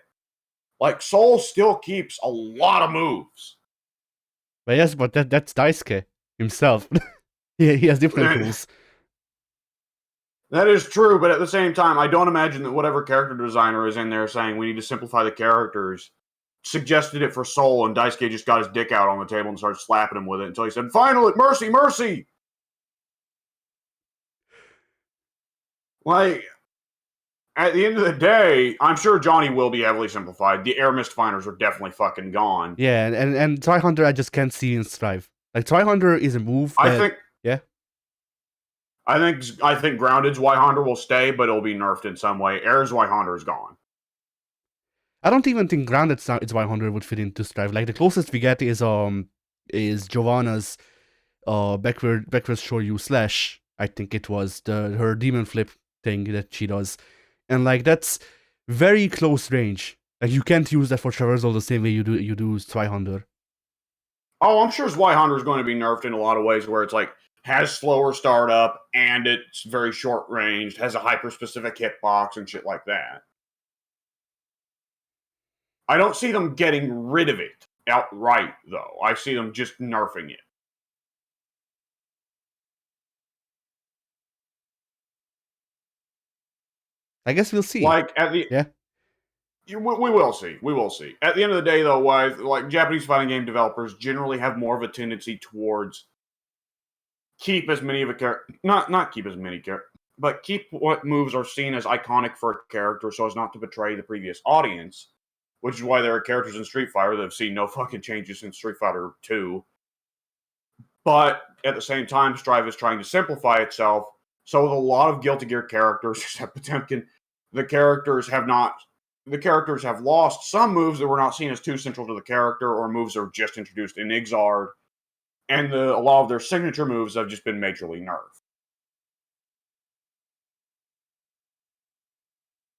like Soul still keeps a lot of moves. But yes, but that's Daisuke himself. he has different tools. That is true, but at the same time, I don't imagine that whatever character designer is in there saying we need to simplify the characters suggested it for Soul, and Daisuke just got his dick out on the table and started slapping him with it until he said, "Finally, mercy, mercy!" Like, at the end of the day, I'm sure Johnny will be heavily simplified. The air mist finders are definitely fucking gone. Yeah, and Try Hunter I just can't see in Strive. Like Try Hunter is a move I that think yeah. I think Grounded's Zweihander will stay, but it'll be nerfed in some way. Air's Zweihander is gone. I don't even think Grounded Zweihander would fit into Strive. Like the closest we get is Giovanna's backwards Shoryu slash. I think it was her demon flip thing that she does. And like that's very close range. Like you can't use that for traversal the same way you do Zweihander. Oh, I'm sure Zweihander is going to be nerfed in a lot of ways where it's like has slower startup and it's very short ranged, has a hyper specific hitbox and shit like that. I don't see them getting rid of it outright, though. I see them just nerfing it. I guess we'll see. Like at the Yeah. we will see. We will see. At the end of the day, though, like Japanese fighting game developers generally have more of a tendency towards keep as many of a character, not keep as many characters, but keep what moves are seen as iconic for a character, so as not to betray the previous audience. Which is why there are characters in Street Fighter that have seen no fucking changes since Street Fighter 2. But at the same time, Strive is trying to simplify itself. So with a lot of Guilty Gear characters, except Potemkin, the characters have lost some moves that were not seen as too central to the character, or moves that were just introduced in Ixard, and a lot of their signature moves have just been majorly nerfed.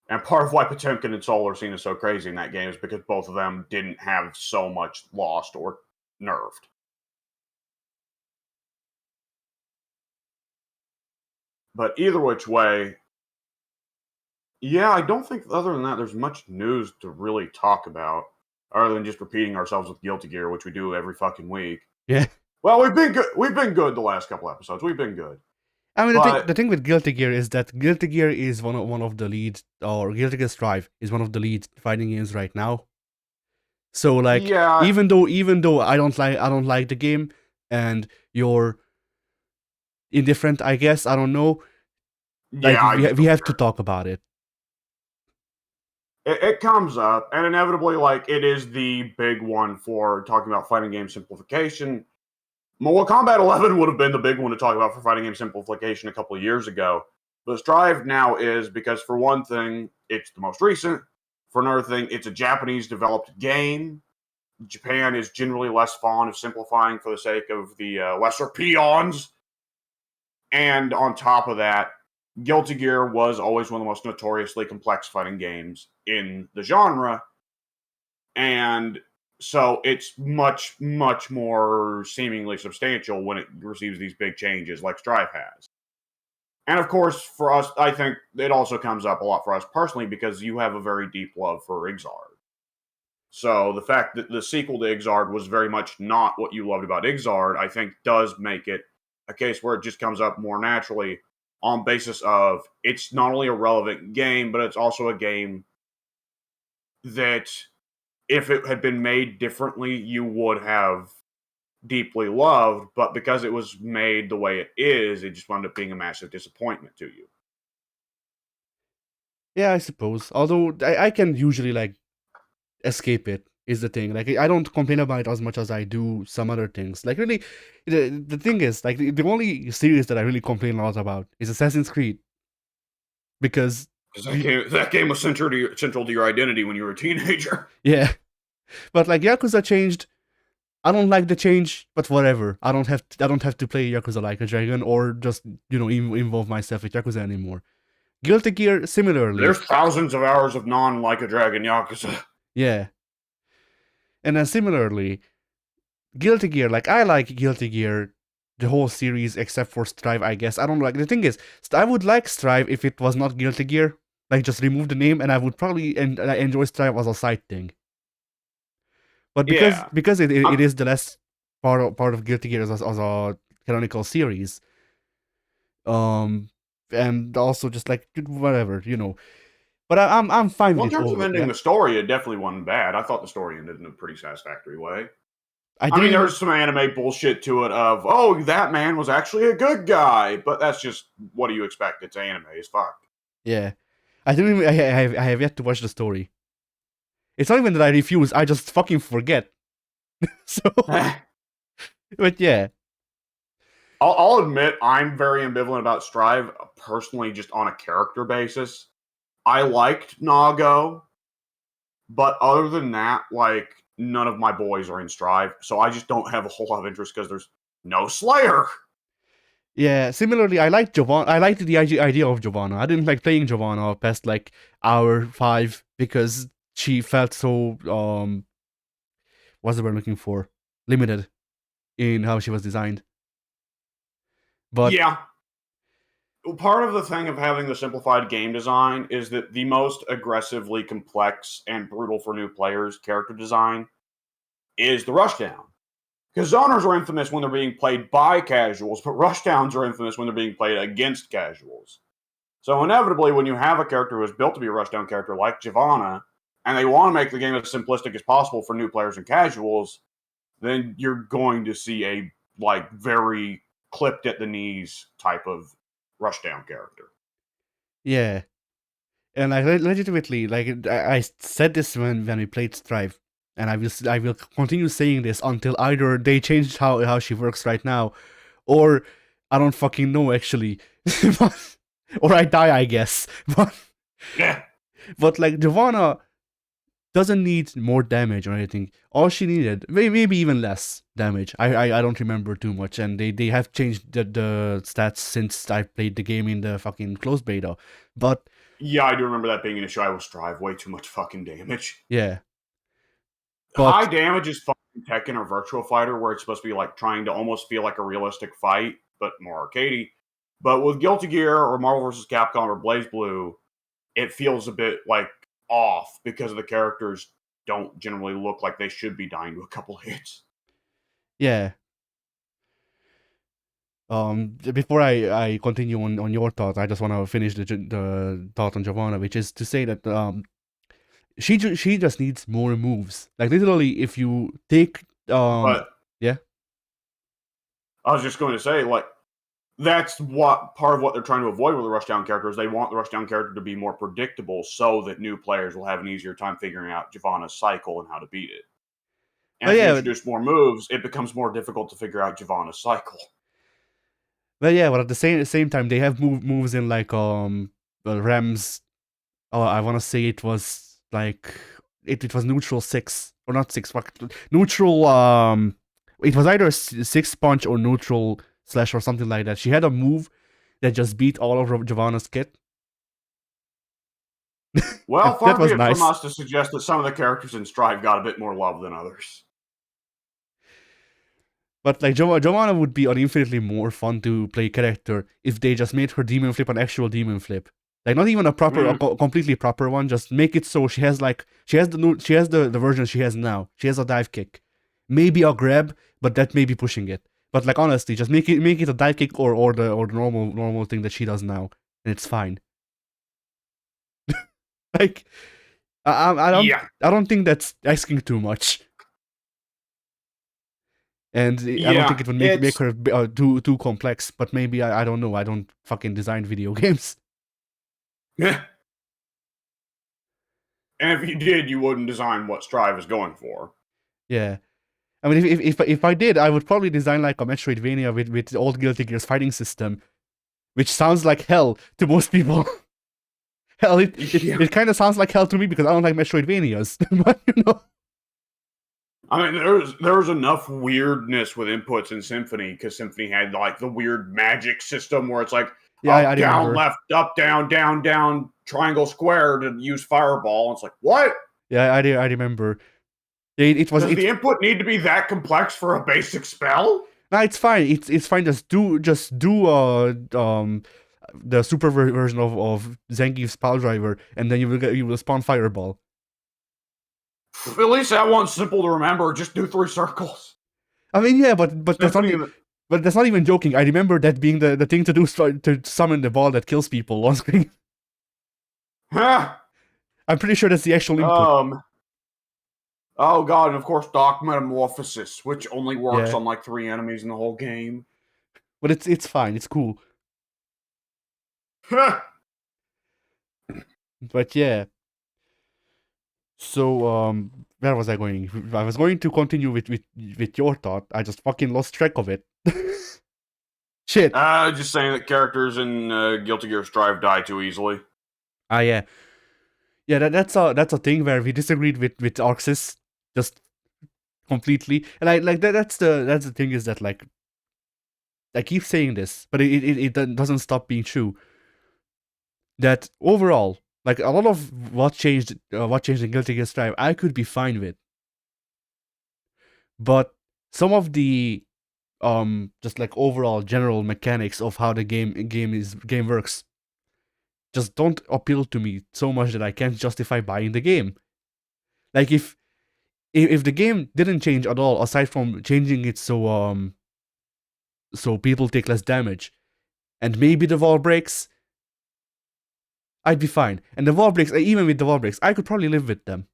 And part of why Potemkin and Soul are seen as so crazy in that game is because both of them didn't have so much lost or nerfed. But either which way, yeah, I don't think other than that there's much news to really talk about, other than just repeating ourselves with Guilty Gear, which we do every fucking week. Yeah. Well, we've been good. We've been good the last couple episodes. We've been good. I mean, But the thing with Guilty Gear is that Guilty Gear is one of the lead, or Guilty Gear Strive is one of the lead fighting games right now. So like, yeah, even though I don't like the game, and you're indifferent, I guess I don't know. Like yeah, we have to talk about it. it comes up, and inevitably, like it is the big one for talking about fighting game simplification. Mortal Kombat 11 would have been the big one to talk about for fighting game simplification a couple of years ago. But Strive now is because, for one thing, it's the most recent. For another thing, it's a Japanese developed game. Japan is generally less fond of simplifying for the sake of the lesser peons. And on top of that, Guilty Gear was always one of the most notoriously complex fighting games in the genre. And so it's much, much more seemingly substantial when it receives these big changes like Strive has. And of course, for us, I think it also comes up a lot for us personally because you have a very deep love for Ixard. So the fact that the sequel to Ixard was very much not what you loved about Ixard, I think does make it a case where it just comes up more naturally on basis of it's not only a relevant game, but it's also a game that if it had been made differently, you would have deeply loved, but because it was made the way it is, it just wound up being a massive disappointment to you. Yeah, I suppose. Although I can usually like escape it is the thing. Like I don't complain about it as much as I do some other things. Like really, the thing is like the only series that I really complain a lot about is Assassin's Creed because That game was central to your identity when you were a teenager. yeah, but like Yakuza changed. I don't like the change, but whatever. I don't have to play Yakuza Like a Dragon or just involve myself with Yakuza anymore. Guilty Gear similarly. There's thousands of hours of non-like a dragon Yakuza. Yeah, and then similarly, Guilty Gear. Like I like Guilty Gear, the whole series except for Strive. I guess I don't like. The thing is, I would like Strive if it was not Guilty Gear. Like just remove the name, and I would probably enjoy Strive as a side thing. But Yeah. because it is the last part of Guilty Gear as a canonical series. and also just like whatever, you know. But I'm fine Well, with in it terms of over. ending Yeah, the story, it definitely wasn't bad. I thought the story ended in a pretty satisfactory way. I I mean, didn't. there's some anime bullshit to it of, oh, that man was actually a good guy, but that's just what do you expect? It's anime as fuck. Yeah, I didn't. Even, I have yet to watch the story. It's not even that I refuse. I just fucking forget. So, but yeah, I'll admit I'm very ambivalent about Strive, personally, just on a character basis. I liked Nago, but other than that, like, none of my boys are in Strive, so I just don't have a whole lot of interest because there's no Slayer. yeah. Similarly, I liked Giovanna. I liked the idea of Giovanna. I didn't like playing Giovanna past like hour 5 because she felt so what's the word I'm looking for? Limited in how she was designed. But Yeah, part of the thing of having the simplified game design is that the most aggressively complex and brutal for new players character design is the rushdown. Because zoners are infamous when they're being played by casuals, but rushdowns are infamous when they're being played against casuals. So inevitably, when you have a character who is built to be a rushdown character like Giovanna, and they want to make the game as simplistic as possible for new players and casuals, then you're going to see a like very clipped at the knees type of rushdown character. yeah, and like legitimately, like I said this when we played Strive, and I will continue saying this until either they change how she works right now, or I don't fucking know actually, but, or I die, I guess. Yeah. But like Giovanna doesn't need more damage or anything. All she needed, maybe even less damage. I don't remember too much, and they have changed the stats since I played the game in the fucking closed beta. But Yeah, I do remember that being an issue. I was Strive way too much fucking damage. yeah, High but damage is fucking Tekken or Virtual Fighter, where it's supposed to be like trying to almost feel like a realistic fight, but more arcadey. But with Guilty Gear or Marvel vs. Capcom or Blaze Blue, it feels a bit like off because the characters don't generally look like they should be dying to a couple hits. yeah. Before I continue on your thought, I just want to finish the thought on Giovanna, which is to say that she just needs more moves. Like literally, if you take But yeah, I was just going to say, like, that's what part of what they're trying to avoid with the rushdown characters. They want the rushdown character to be more predictable so that new players will have an easier time figuring out Giovanna's cycle and how to beat it. And but if you yeah, introduce more moves, it becomes more difficult to figure out Giovanna's cycle. but at the same time, they have moves in like Rams. Oh, I want to say it was like it was neutral 6 or not 6. Fuck, neutral. It was either 6 punch or neutral slash or something like that. She had a move that just beat all of Giovanna's kit. Well, That far be was it from nice. us to suggest that some of the characters in Strive got a bit more love than others. But like Giovanna would be an infinitely more fun to play character if they just made her demon flip an actual demon flip. Like not even a proper, Mm. completely proper one. Just make it so she has like she has the version she has now. She has a dive kick, maybe a grab, but that may be pushing it. But like honestly, just make it a dive kick or the normal thing that she does now, and it's fine. Like Yeah. I don't think that's asking too much. And I don't think Yeah. it would make It's. her too complex. But maybe I don't know. I don't fucking design video games. And if you did, you wouldn't design what Strive is going for. Yeah, I mean, if I did, I would probably design like a Metroidvania with old Guilty Gear's fighting system, which sounds like hell to most people. Hell, Yeah. it kind of sounds like hell to me because I don't like Metroidvanias. But you know, I mean, there was enough weirdness with inputs in Symphony because Symphony had like the weird magic system where it's like yeah, I up, down, remember. left, up, down, down, down, triangle, square to use fireball. It's like what? Yeah, I remember. It was Does it. the input need to be that complex for a basic spell? No, it's fine. It's fine. Just do the super version of Zangief's pile driver, and then you will spawn fireball. At least that one's simple to remember. Just do 3 circles. I mean, yeah, but that's not Symphony. But that's not even joking. I remember that being the thing to do to summon the ball that kills people on screen. I'm pretty sure that's the actual input. Oh god, and of course Dark Metamorphosis, which only works Yeah. on like 3 enemies in the whole game. But it's fine. It's cool. But yeah. So where was I going? I was going to continue with your thought. I just fucking lost track of it. Shit. Just saying that characters in Guilty Gear Strive die too easily. Yeah. Yeah, that's a thing where we disagreed with Arxis just completely. And I like that's the thing is that like I keep saying this, but it doesn't stop being true. That overall, like a lot of what changed in Guilty Gear Strive, I could be fine with. But some of the just like overall general mechanics of how the game works just don't appeal to me so much that I can't justify buying the game. Like if the game didn't change at all, aside from changing it so people take less damage, and maybe the wall breaks, I'd be fine. And the wall breaks, even with the wall breaks, I could probably live with them.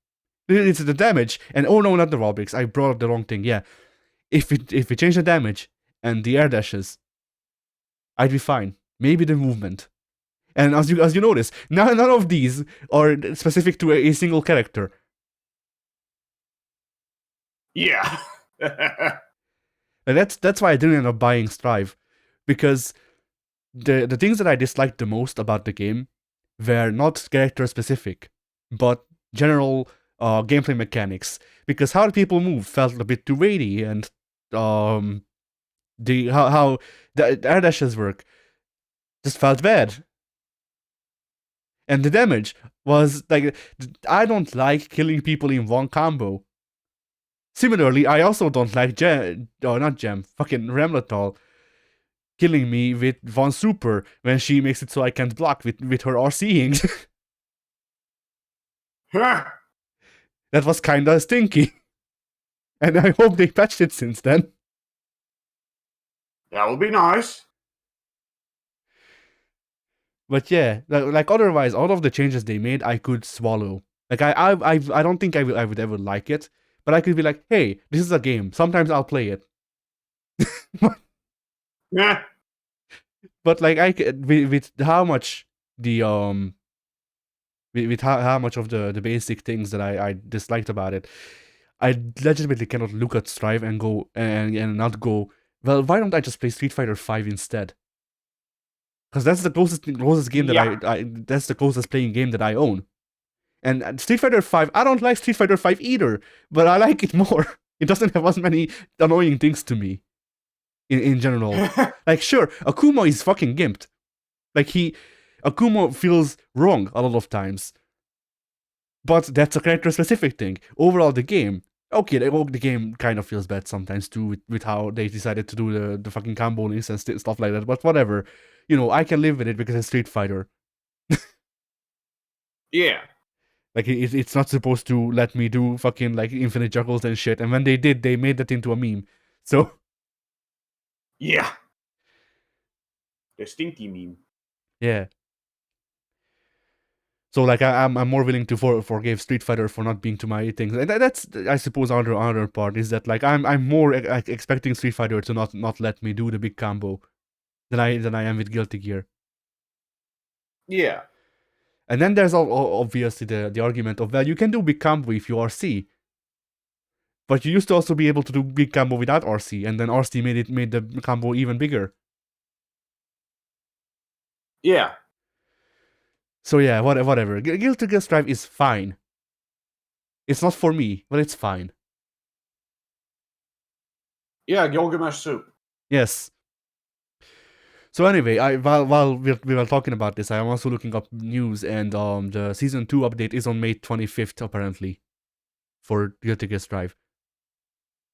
It's the damage, and oh no, not the wall breaks. I brought up the wrong thing. Yeah, if we change the damage and the air dashes, I'd be fine. Maybe the movement. And as you notice, none of these are specific to a single character. Yeah. And that's why I didn't end up buying Strive, because the things that I disliked the most about the game were not character specific, but general gameplay mechanics. Because how people move felt a bit too weighty, and the how the air dashes work just felt bad. And the damage was like, I don't like killing people in one combo. Similarly, I also don't like fucking Remlatal killing me with one super when she makes it so I can't block with her RCing. That was kinda stinky. And I hope they patched it since then. That would be nice. But yeah, like otherwise, all of the changes they made, I could swallow. Like I don't think I would ever like it, but I could be like, hey, this is a game. Sometimes I'll play it. Yeah. But like with how much the with how much of the basic things that I disliked about it, I legitimately cannot look at Strive and go and not go, well, why don't I just play Street Fighter 5 instead? Because that's the closest game that I that's the closest playing game that I own. And Street Fighter 5, I don't like Street Fighter 5 either, but I like it more. It doesn't have as many annoying things to me in general. Like, sure, Akuma is fucking gimped. Like, Akuma feels wrong a lot of times. But that's a character specific thing. Overall, the game, okay, the game kind of feels bad sometimes too with how they decided to do the fucking combo links and stuff like that, but whatever. You know, I can live with it because it's Street Fighter. Yeah. Like, it's not supposed to let me do fucking, like, infinite juggles and shit. And when they did, they made that into a meme. So, Yeah. The stinky meme. yeah. So, like, I'm more willing to forgive Street Fighter for not being to my things. And that's, I suppose, another part is that, like, I'm more expecting Street Fighter to not let me do the big combo than I am with Guilty Gear. Yeah. And then there's obviously the argument of, well, you can do big combo if you RC. But you used to also be able to do big combo without RC, and then RC made the combo even bigger. Yeah. So yeah, whatever. Guilty Gear Strive is fine. It's not for me, but it's fine. Yeah, Gilgamesh soup. Yes. So anyway, while we were talking about this, I am also looking up news, and the season 2 update is on May 25th apparently for Guilty Gear Strive.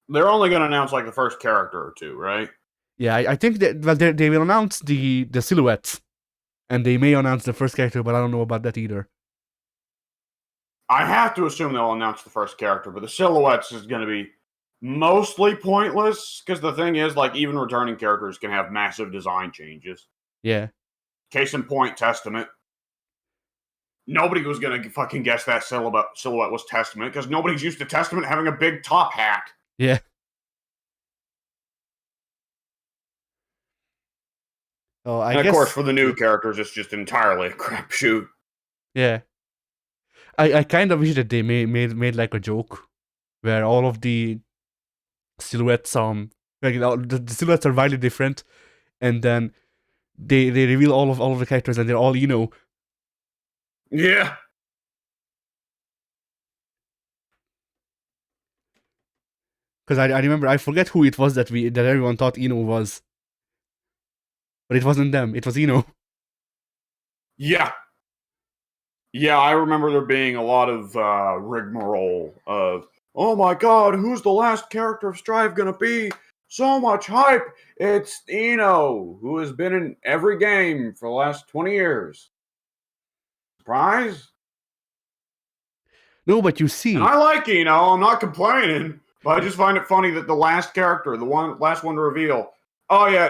They're only going to announce like the first character or two, right? Yeah, I think that, well, they will announce the silhouettes, and they may announce the first character, but I don't know about that either. I have to assume they'll announce the first character, but the silhouettes is going to be Mostly pointless, because the thing is, like, even returning characters can have massive design changes. Yeah. Case in point, Testament. Nobody was going to fucking guess that silhouette was Testament, because nobody's used to Testament having a big top hat. Yeah. Oh, I And of guess. course, for the new characters, it's just entirely a crapshoot. Yeah. I kind of wish that they made like a joke where all of the silhouettes like the silhouettes are widely different, and then they reveal all of the characters and they're all Yeah. Because I remember, I forget who it was that everyone thought Eno was, but it wasn't them. It was Eno. Yeah. Yeah, I remember there being a lot of rigmarole of, oh my god, who's the last character of Strive gonna be? So much hype! It's Eno, who has been in every game for the last 20 years. Surprise? No, but you And see, I like Eno, I'm not complaining, but I just find it funny that the last character, last one to reveal, oh yeah,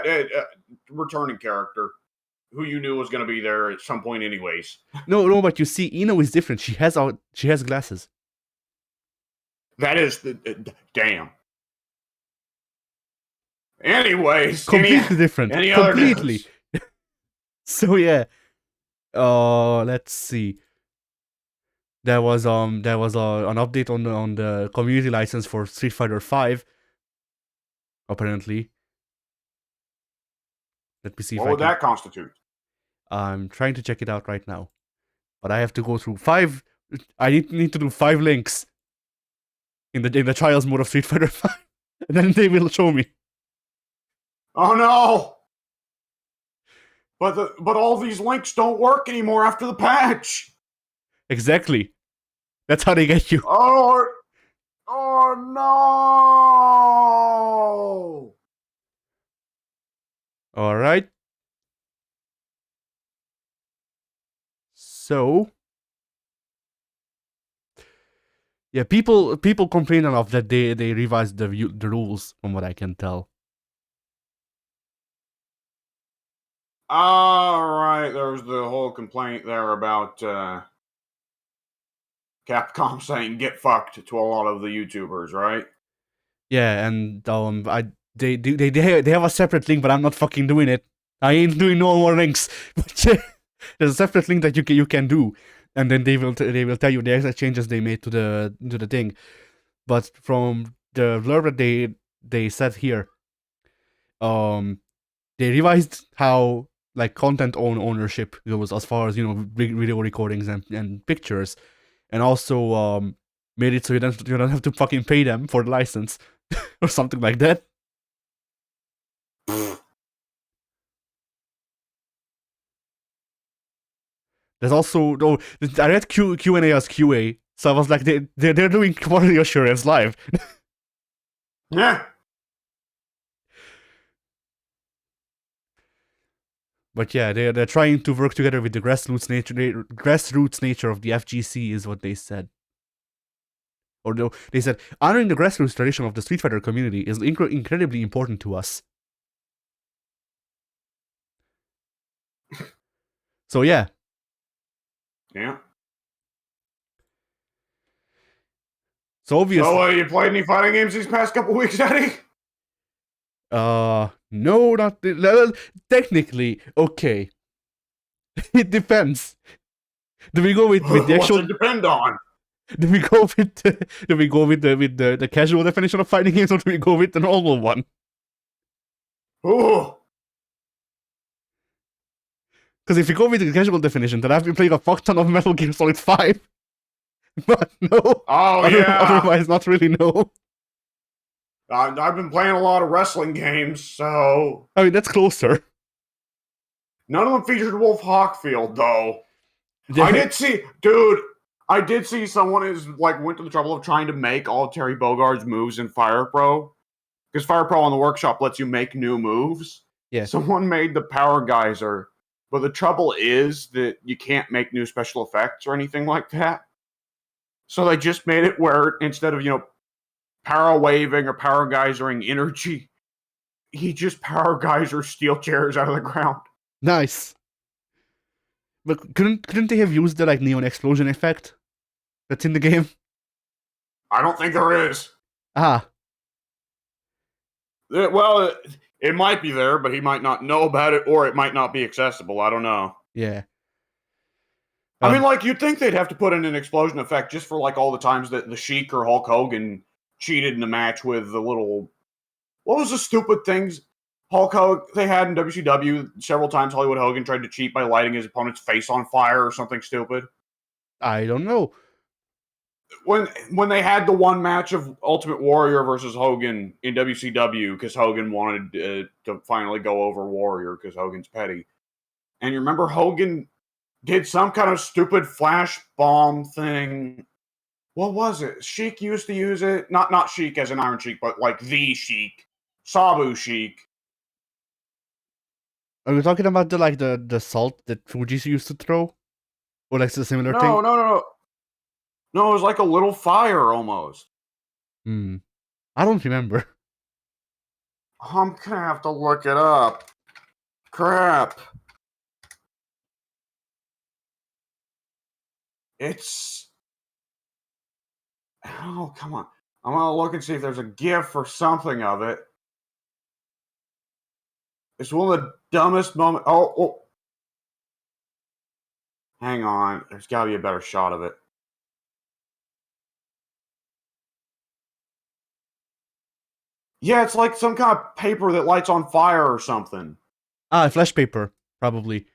returning character, who you knew was gonna be there at some point anyways. no, but you see, Eno is different. She has glasses. That is damn. Anyways, Completely different. any other Completely. news? So yeah. Let's see. There was an update on the community license for Street Fighter V. Apparently. Let me see if What I would can. that constitute? I'm trying to check it out right now, but I have to go through 5. I need to do 5 links in the trials mode of Street Fighter V, and then they will show me. Oh no! But all these links don't work anymore after the patch. Exactly. That's how they get you. Oh no! All right. So, yeah, people complain enough that they revised the rules, from what I can tell. Alright, there was the whole complaint there about Capcom saying get fucked to a lot of the YouTubers, right? Yeah, and they have a separate link, but I'm not fucking doing it. I ain't doing no more links. But there's a separate link that you can do, and then they will tell you the exact changes they made to the thing. But from the blurb that they said here, they revised how like content ownership goes as far as big video recordings and pictures, and also made it so you don't have to fucking pay them for the license or something like that. There's also I read Q&A as QA, so I was like they're doing quality assurance live. Yeah. But yeah, they're trying to work together with the grassroots nature of the FGC is what they said. Or no, they said honoring the grassroots tradition of the Street Fighter community is incredibly important to us. So yeah. Yeah. So obviously. So you played any fighting games these past couple weeks, Eddie? No, not technically. Okay, it depends. Do we go with the actual? What's it depend on? Do we go with the casual definition of fighting games, or do we go with the normal one? Ooh. Because if you go with the casual definition, then I've been playing a fuck ton of Metal Gear Solid 5. But no. Oh yeah. Otherwise, not really. No. I've been playing a lot of wrestling games, so I mean that's closer. None of them featured Wolf Hawkfield, though. Yeah. I did see someone went to the trouble of trying to make all of Terry Bogard's moves in Fire Pro. Because Fire Pro on the workshop lets you make new moves. Yeah. Someone made the Power Geyser. But the trouble is that you can't make new special effects or anything like that. So they just made it where instead of, power waving or power geysering energy. He just power geyser steel chairs out of the ground. Nice. But couldn't they have used the like neon explosion effect that's in the game? I don't think there is. Ah, Well, it might be there, but he might not know about it, or it might not be accessible. I don't know. yeah. I mean, like, you'd think they'd have to put in an explosion effect just for, like, all the times that the Sheik or Hulk Hogan cheated in the match with the little... What was the stupid things Hulk Hogan they had in WCW? Several times Hollywood Hogan tried to cheat by lighting his opponent's face on fire or something stupid. I don't know. When they had the one match of Ultimate Warrior versus Hogan in WCW, because Hogan wanted to finally go over Warrior because Hogan's petty. And you remember Hogan did some kind of stupid flash bomb thing. What was it? Sheik used to use it. Not Sheik as an Iron Sheik, but like the Sheik. Sabu Sheik. Are you talking about the salt that Fuji's used to throw? Or like a similar No, thing? no. No, it was like a little fire almost. I don't remember. I'm gonna have to look it up. Crap. It's... Oh, come on. I'm gonna look and see if there's a GIF or something of it. It's one of the dumbest moments. Oh. Hang on. There's gotta be a better shot of it. Yeah, it's like some kind of paper that lights on fire or something. Ah, flash paper, probably.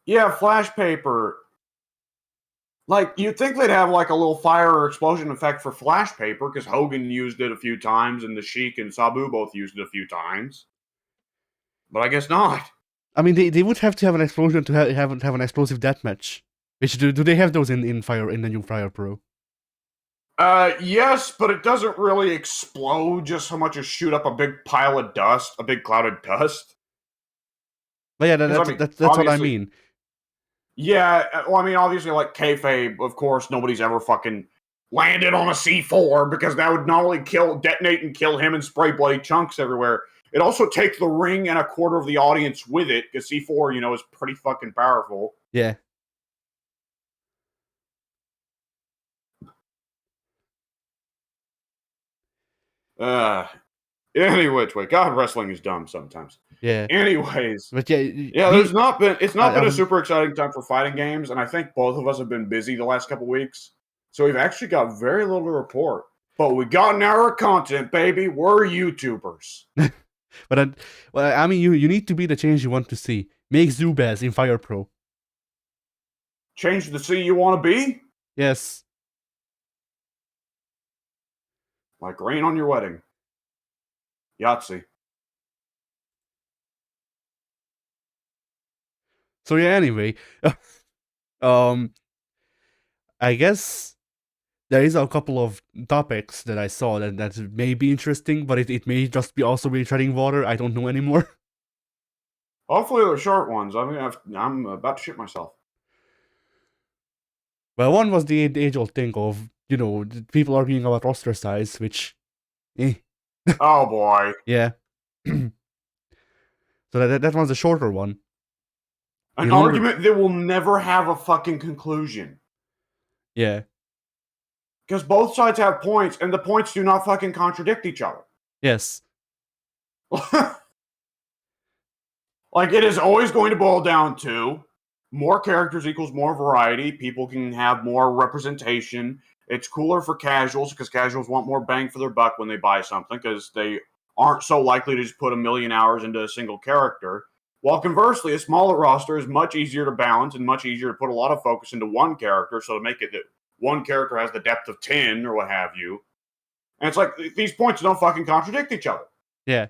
Yeah, flash paper. Like, you'd think they'd have like a little fire or explosion effect for flash paper, because Hogan used it a few times, and the Sheik and Sabu both used it a few times. But I guess not. I mean, they would have to have an explosion to have an explosive deathmatch. Which do they have those in the new Fire Pro? Yes, but it doesn't really explode just so much as shoot up a big pile of dust, a big cloud of dust. But yeah, 'Cause, I mean, that's what I mean. Yeah, well, I mean, obviously, like kayfabe, of course, nobody's ever fucking landed on a C4 because that would not only detonate and kill him and spray bloody chunks everywhere. It also take the ring and a quarter of the audience with it because C4, is pretty fucking powerful. Yeah. Any which way, God, wrestling is dumb sometimes. Yeah. Anyways, But yeah, it's not been a was, super exciting time for fighting games, and I think both of us have been busy the last couple weeks, so we've actually got very little to report. But we got an hour of content, baby. We're YouTubers. but I mean, you need to be the change you want to see. Make Zubaz in Fire Pro. Change the C you want to be? Yes. Like rain on your wedding. Yahtzee. So yeah, anyway. I guess there is a couple of topics that I saw that may be interesting, but it may just be also be treading water. I don't know anymore. Hopefully they're short ones. I mean, I'm about to shit myself. Well, one was the age-old thing of, people arguing about roster size, which, Oh boy. Yeah. So that one's a shorter one. An argument that will never have a fucking conclusion. Yeah. Because both sides have points, and the points do not fucking contradict each other. Yes. Like, it is always going to boil down to more characters equals more variety. People can have more representation. It's cooler for casuals because casuals want more bang for their buck when they buy something because they aren't so likely to just put 1,000,000 hours into a single character. While conversely, a smaller roster is much easier to balance and much easier to put a lot of focus into one character, so to make it that one character has the depth of 10 or what have you. And it's like, these points don't fucking contradict each other. Yeah.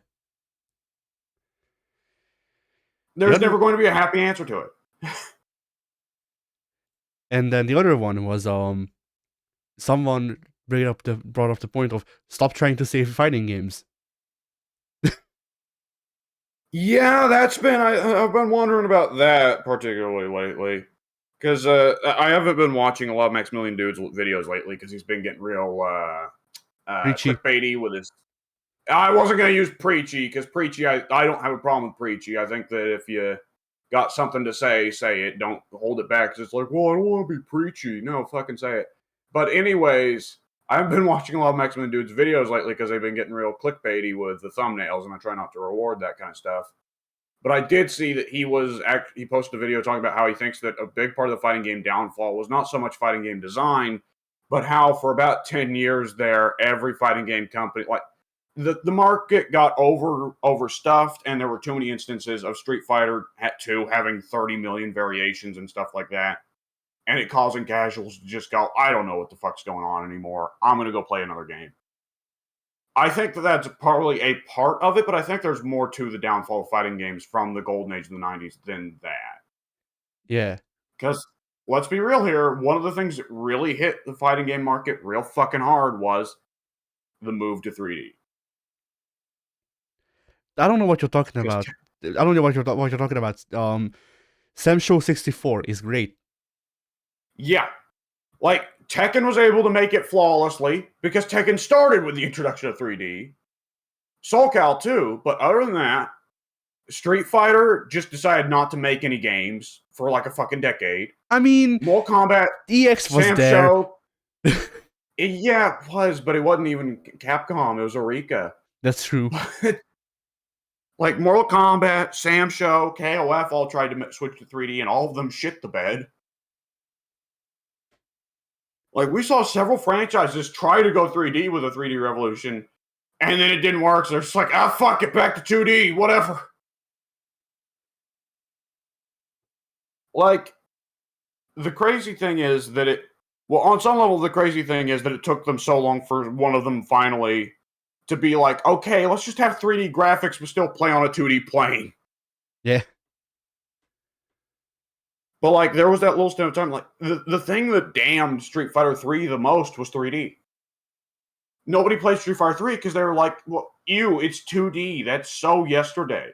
There's never going to be a happy answer to it. And then the other one was someone brought up the point of stop trying to save fighting games. Yeah, I've been wondering about that particularly lately. Because I haven't been watching a lot of Maximilian Dude's videos lately because he's been getting real Preachy. clickbaity with his. I wasn't going to use preachy because preachy, I don't have a problem with preachy. I think that if you got something to say it. Don't hold it back. Cause it's like, well, I don't want to be preachy. No, fucking say it. But anyways, I've been watching a lot of Mexican dudes' videos lately because they've been getting real clickbaity with the thumbnails, and I try not to reward that kind of stuff. But I did see that he posted a video talking about how he thinks that a big part of the fighting game downfall was not so much fighting game design, but how for about 10 years there, every fighting game company, like the market got overstuffed, and there were too many instances of Street Fighter 2 having 30 million variations and stuff like that, and it causing casuals to just go, I don't know what the fuck's going on anymore. I'm going to go play another game. I think that that's probably a part of it, but I think there's more to the downfall of fighting games from the golden age of the 90s than that. Yeah. Because let's be real here, one of the things that really hit the fighting game market real fucking hard was the move to 3D. I don't know what you're talking Because about. I don't know what you're talking about. Sam Show 64 is great. yeah, like Tekken was able to make it flawlessly because Tekken started with the introduction of 3D. Soul Cal too, but other than that, Street Fighter just decided not to make any games for like a fucking decade. I mean, Mortal Kombat, EX was Sam there. Show. Yeah, it was, but it wasn't even Capcom. It was Eureka. That's true. Like Mortal Kombat, Sam Show, KOF all tried to switch to 3D, and all of them shit the bed. Like, we saw several franchises try to go 3D with a 3D revolution, and then it didn't work, so they're just like, fuck it, back to 2D, whatever. Like, the crazy thing is that on some level, the crazy thing is that it took them so long for one of them finally to be like, okay, let's just have 3D graphics but still play on a 2D plane. Yeah. But, like, there was that little stint of time, like, the thing that damned Street Fighter 3 the most was 3D. Nobody played Street Fighter 3 because they were like, well, ew, it's 2D. That's so yesterday.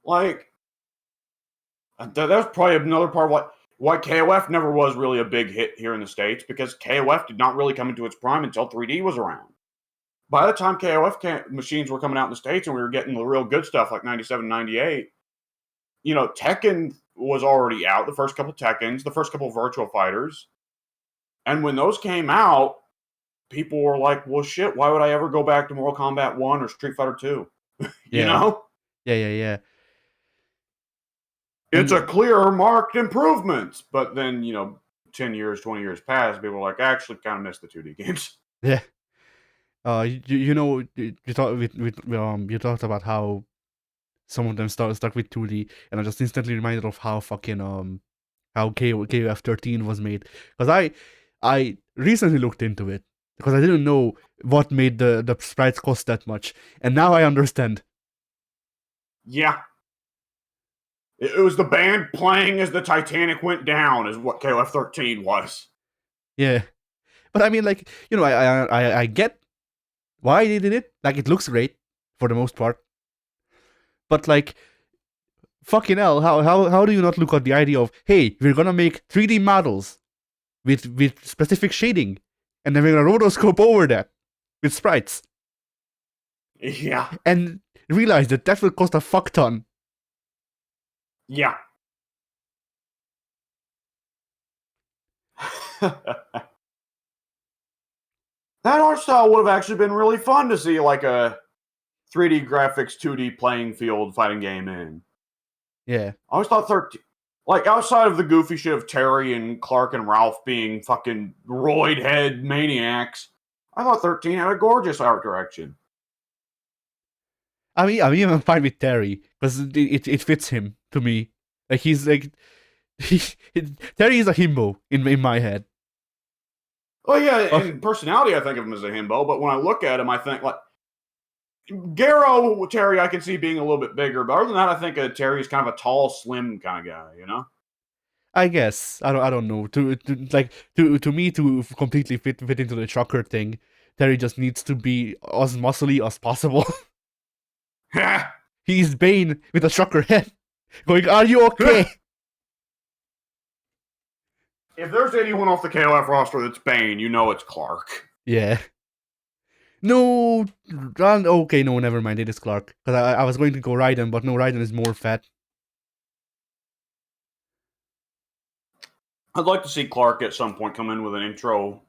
Like, that was probably another part of why KOF never was really a big hit here in the States, because KOF did not really come into its prime until 3D was around. By the time KOF machines were coming out in the States and we were getting the real good stuff like 97, 98, Tekken was already out, the first couple Tekkens, the first couple Virtual Fighters. And when those came out, people were like, well, shit, why would I ever go back to Mortal Kombat 1 or Street Fighter 2? You know? Yeah. It's a clear, marked improvement. But then, 10 years, 20 years passed, people were like, I actually kind of miss the 2D games. Yeah. You talked about how some of them stuck with 2D, and I just instantly reminded of how fucking how KOF 13 was made, because I recently looked into it because I didn't know what made the sprites cost that much, and now I understand. Yeah. It was the band playing as the Titanic went down, is what KOF 13 was. Yeah, but I mean, like, I get why they did it. Like, it looks great for the most part, but like, fucking hell, how do you not look at the idea of, hey, we're gonna make 3D models with specific shading, and then we're gonna rotoscope over that with sprites. Yeah. And realize that will cost a fuck ton. Yeah. That art style would have actually been really fun to see, like a 3D graphics, 2D playing field fighting game in. Yeah. I always thought 13, like, outside of the goofy shit of Terry and Clark and Ralph being fucking roid head maniacs, I thought 13 had a gorgeous art direction. I mean, I'm fine with Terry because it fits him to me. Like, he's like, Terry is a himbo in my head. Oh yeah, in personality, I think of him as a himbo, but when I look at him, I think like Garrow Terry, I can see being a little bit bigger, but other than that, I think Terry is kind of a tall, slim kind of guy, I guess I don't know. To me, to completely fit into the trucker thing, Terry just needs to be as muscly as possible. He's Bane with a trucker head, going, "Are you okay?" If there's anyone off the KOF roster that's Bane, you know it's Clark. Yeah. No, okay, no, never mind. It is Clark. Because I was going to go Raiden, but no, Raiden is more fat. I'd like to see Clark at some point come in with an intro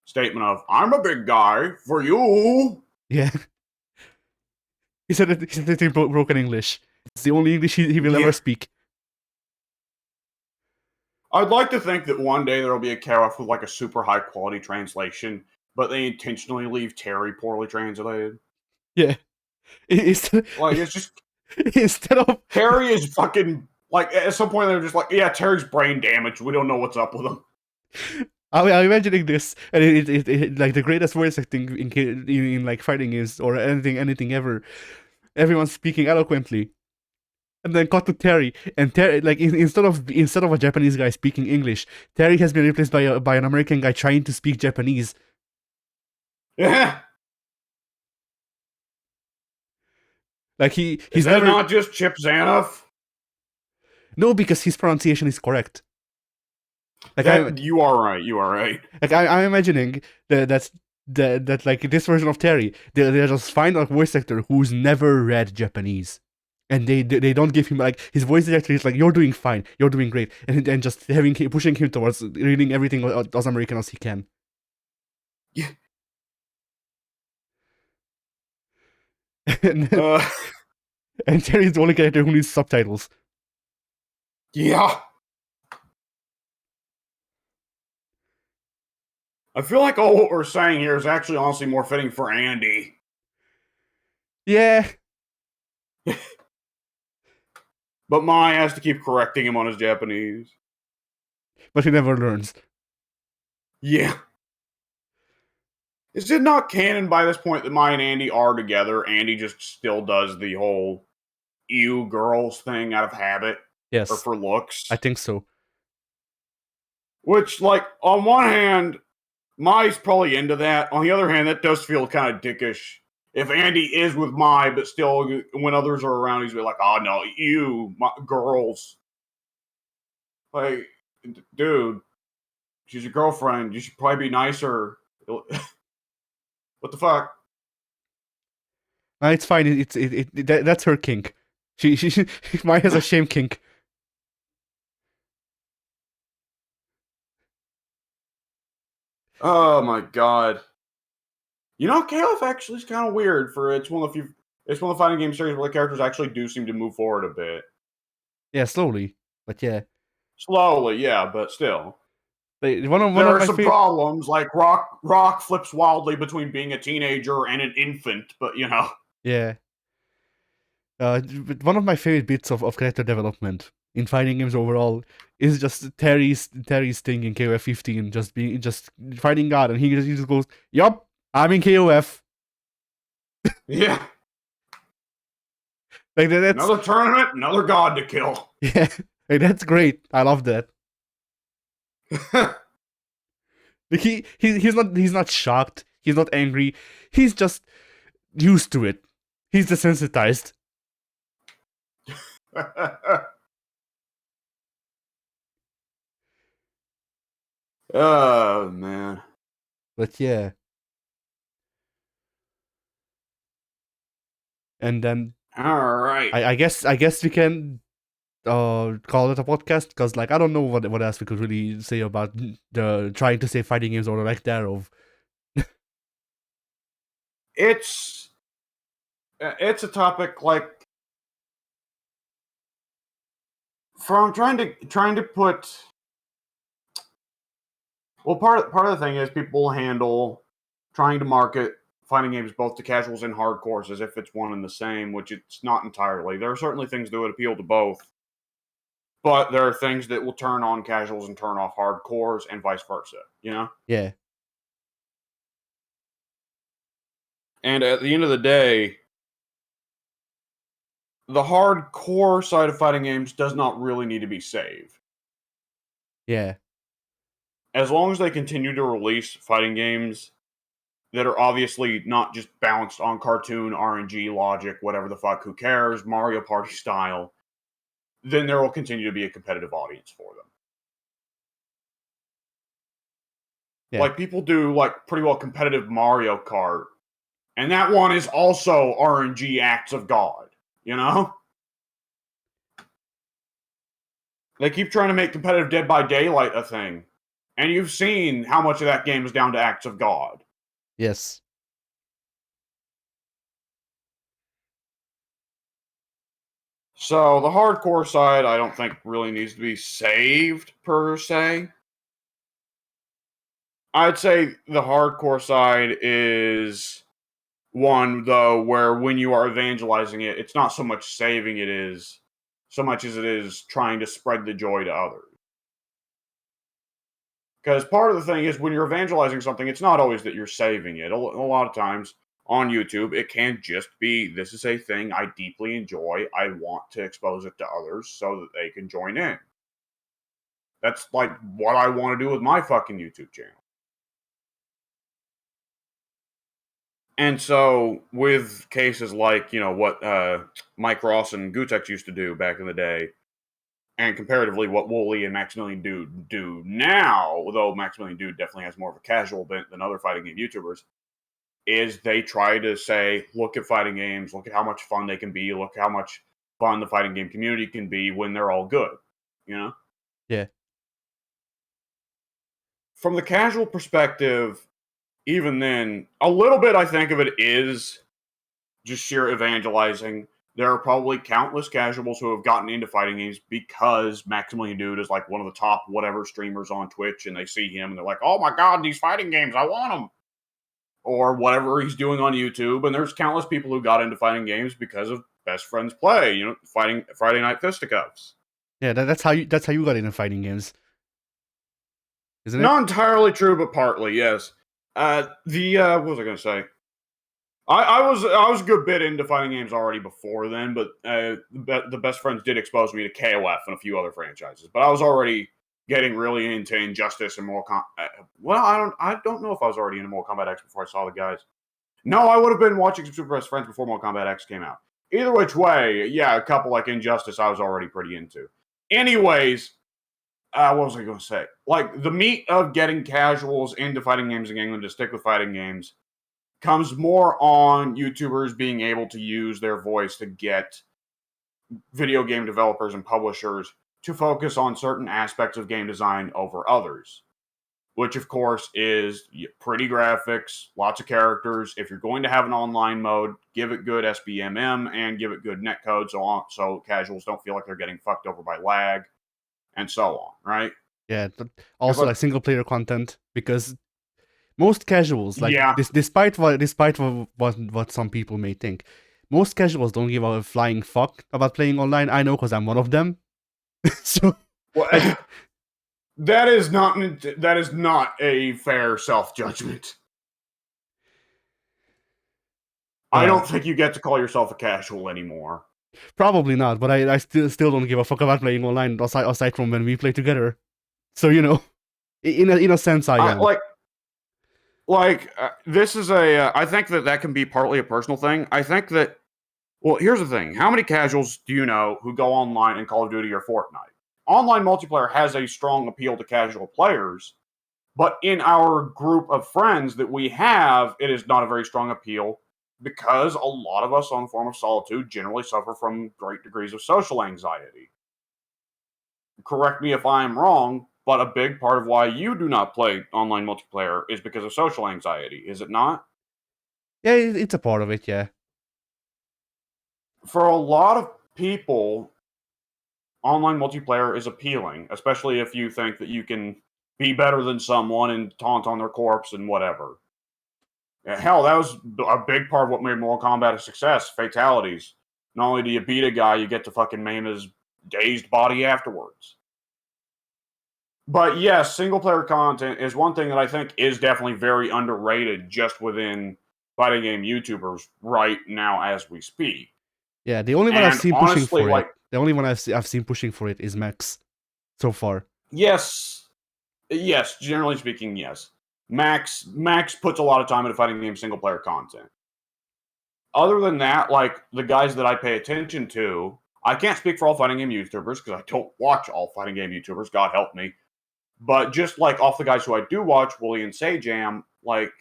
statement of, I'm a big guy for you. Yeah. He said it in broken English. It's the only English he will ever speak. I'd like to think that one day there will be a KOF with like a super high quality translation, but they intentionally leave Terry poorly translated. Yeah. Instead of Terry is fucking like at some point they're just like, yeah, Terry's brain damaged. We don't know what's up with him. I'm imagining this, and it like the greatest voice acting in like fighting is or anything ever. Everyone's speaking eloquently, and then cut to Terry, and Terry like instead of a Japanese guy speaking English, Terry has been replaced by an American guy trying to speak Japanese. Yeah. Like he's is that never not just Chip Zanoff? No, because his pronunciation is correct. Like you are right. You are right. Like I'm imagining that like this version of Terry, they just find a voice actor who's never read Japanese, and they don't give him like his voice actor is like, you're doing fine, you're doing great, and then just pushing him towards reading everything as American as he can. Yeah. And Terry's the only character who needs subtitles. Yeah. I feel like all what we're saying here is actually honestly more fitting for Andy. Yeah. But Mai has to keep correcting him on his Japanese. But he never learns. Yeah. Is it not canon by this point that Mai and Andy are together? Andy just still does the whole ew girls thing out of habit. Yes. Or for looks. I think so. Which, like, on one hand, Mai's probably into that. On the other hand, that does feel kind of dickish. If Andy is with Mai, but still, when others are around, he's like, oh no, you, girls. Like, dude, she's your girlfriend. You should probably be nicer. What the fuck? It's fine. That's her kink. She Mai has a shame kink. Oh my god. You know, KOF actually is kind of weird for it's one of the fighting game series where the characters actually do seem to move forward a bit. Yeah, slowly, but yeah. Slowly, yeah, but still. There are some problems, like Rock flips wildly between being a teenager and an infant, but you know. Yeah. One of my favorite bits of character development in fighting games overall is just Terry's thing in KOF 15, just fighting God, and he just goes, "Yup, I'm in KOF." Yeah. Like that's another tournament, another god to kill. Yeah, like, that's great. I love that. Like he's not shocked. He's not angry. He's just used to it. He's desensitized. Oh man. But yeah. And then all right. I guess we can call it a podcast, because like I don't know what else we could really say about the trying to say fighting games or lack thereof. It's a topic like from trying to put. Well, part of the thing is people handle trying to market fighting games both to casuals and hardcores as if it's one and the same, which it's not entirely. There are certainly things that would appeal to both, but there are things that will turn on casuals and turn off hardcores and vice versa, you know? Yeah. And at the end of the day, the hardcore side of fighting games does not really need to be saved. Yeah. As long as they continue to release fighting games that are obviously not just bounced on cartoon, RNG, logic, whatever the fuck, who cares, Mario Party style, then there will continue to be a competitive audience for them. Yeah. Like, people do, like, pretty well competitive Mario Kart, and that one is also RNG acts of God, you know? They keep trying to make competitive Dead by Daylight a thing, and you've seen how much of that game is down to acts of God. Yes. So the hardcore side, I don't think really needs to be saved per se. I'd say the hardcore side is one though where when you are evangelizing it, it's not so much saving it is so much as it is trying to spread the joy to others. Because part of the thing is when you're evangelizing something, it's not always that you're saving it. A lot of times on YouTube, it can just be this is a thing I deeply enjoy. I want to expose it to others so that they can join in. That's like what I want to do with my fucking YouTube channel. And so, with cases like, what Mike Ross and Gutex used to do back in the day, and comparatively what Wooly and Maximilian Dude do now, though Maximilian Dude definitely has more of a casual bent than other fighting game YouTubers, is they try to say, look at fighting games, look at how much fun they can be, look how much fun the fighting game community can be when they're all good, you know? Yeah. From the casual perspective, even then, a little bit I think of it is just sheer evangelizing. There are probably countless casuals who have gotten into fighting games because Maximilian Dude is like one of the top whatever streamers on Twitch, and they see him and they're like, "Oh my god, these fighting games, I want them!" Or whatever he's doing on YouTube. And there's countless people who got into fighting games because of Best Friends Play, fighting Friday Night Fisticuffs. Yeah, that's how you got into fighting games, isn't it? Not entirely true, but partly yes. What was I going to say? I was a good bit into fighting games already before then, but the Best Friends did expose me to KOF and a few other franchises. But I was already getting really into Injustice and Mortal Kombat. Well, I don't know if I was already into Mortal Kombat X before I saw the guys. No, I would have been watching some Super Best Friends before Mortal Kombat X came out. Either which way, yeah, a couple like Injustice I was already pretty into. Anyways, what was I going to say? Like, the meat of getting casuals into fighting games in England to stick with fighting games comes more on YouTubers being able to use their voice to get video game developers and publishers to focus on certain aspects of game design over others, which of course is pretty graphics, lots of characters. If you're going to have an online mode, give it good SBMM and give it good netcode so casuals don't feel like they're getting fucked over by lag and so on, right? Yeah. Also, Like, like single player content, because most casuals, like yeah, despite what some people may think, most casuals don't give a flying fuck about playing online. I know because I'm one of them. So well, like, that is not a fair self-judgment. I uh, don't think you get to call yourself a casual anymore. probably not. But I still don't give a fuck about playing online aside from when we play together. So in a sense, I I am. this is a. I think that can be partly a personal thing. I think that. Well, here's the thing: how many casuals do you know who go online in Call of Duty or Fortnite? Online multiplayer has a strong appeal to casual players, but in our group of friends that we have, it is not a very strong appeal because a lot of us on Form of Solitude generally suffer from great degrees of social anxiety. Correct me if I'm wrong, but a big part of why you do not play online multiplayer is because of social anxiety, is it not? Yeah, it's a part of it. Yeah. For a lot of people, online multiplayer is appealing, especially if you think that you can be better than someone and taunt on their corpse and whatever. Hell, that was a big part of what made Mortal Kombat a success. Fatalities. Not only do you beat a guy, you get to fucking maim his dazed body afterwards. But yes, single player content is one thing that I think is definitely very underrated just within fighting game YouTubers right now as we speak. Yeah, the only one I've And seen pushing honestly, for like, it, the only one I've seen pushing for it is Max so far. yes, generally speaking, yes. Max puts a lot of time into fighting game single player content. Other than that, like the guys that I pay attention to, I can't speak for all fighting game YouTubers because I don't watch all fighting game YouTubers. God help me. But just like off the guys who I do watch, Wooly and Sajam, like,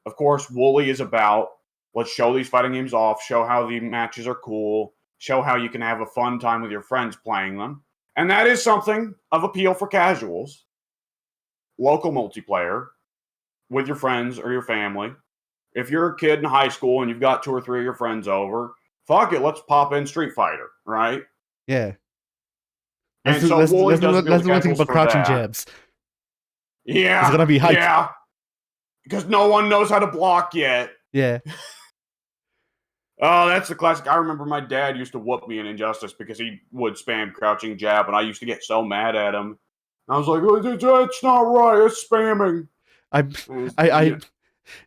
of course, Wooly is about, let's show these fighting games off, show how the matches are cool, show how you can have a fun time with your friends playing them. And that is something of appeal for casuals. Local multiplayer with your friends or your family. If you're a kid in high school and you've got 2 or 3 of your friends over, fuck it, let's pop in Street Fighter, right? Yeah. And so Wooly does appeal let's to do nothing casuals but for crouching that. jabs. Yeah. It's gonna be hype. Yeah. Because no one knows how to block yet. Yeah. Oh, that's the classic. I remember my dad used to whoop me in Injustice because he would spam crouching jab, and I used to get so mad at him. I was like, "That's not right. It's spamming."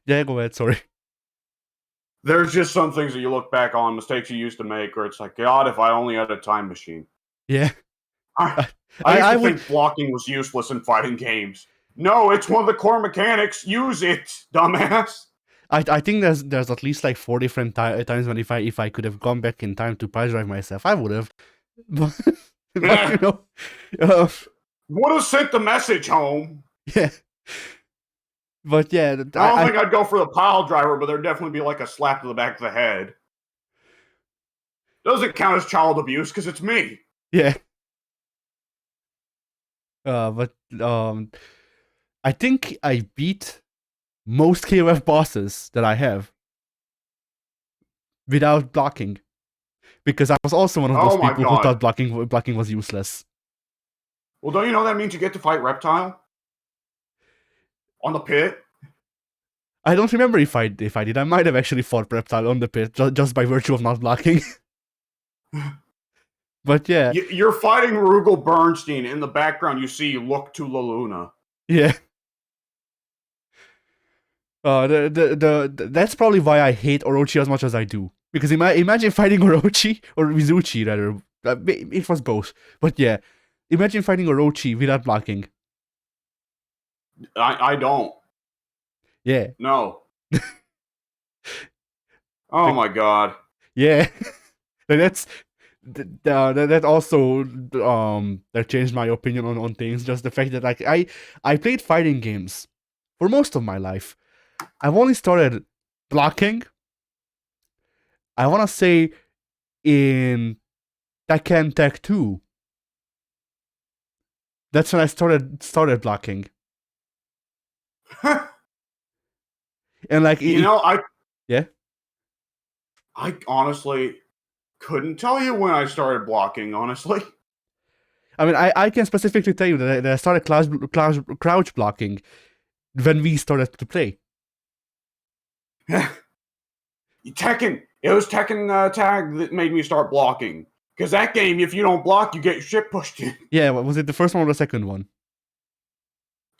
Yeah, go ahead. Sorry. There's just some things that you look back on, mistakes you used to make, where it's like, God, if I only had a time machine. Yeah. I used to think blocking was useless in fighting games. No, it's one of the core mechanics. Use it, dumbass. I think there's at least like 4 different times when if I could have gone back in time to pile drive myself, I would have. But you know, would have sent the message home. Yeah. But yeah, I don't think I'd go for the pile driver, but there'd definitely be like a slap to the back of the head. Doesn't count as child abuse because it's me. Yeah. But I think I beat most KOF bosses that I have without blocking, because I was also one of those people who thought blocking was useless. Well, don't you know that means you get to fight Reptile on the pit? I don't remember if I did. I might have actually fought Reptile on the pit just by virtue of not blocking. But yeah, you're fighting Rugal Bernstein. In the background, you see Look to La Luna. Yeah. That's probably why I hate Orochi as much as I do. Because imagine fighting Orochi, or Mizuchi rather. It was both. But yeah, imagine fighting Orochi without blocking. I don't. Yeah. No. Oh my god. Yeah. That also that changed my opinion on things. Just the fact that like I played fighting games for most of my life. I've only started blocking, I want to say, in Tekken Tech 2. That's when I started blocking. And like I honestly couldn't tell you when I started blocking, honestly. I mean, I can specifically tell you that I started crouch blocking when we started to play. Tekken. It was Tekken Tag that made me start blocking. Because that game, if you don't block, you get your shit pushed in. Yeah, was it the first one or the second one?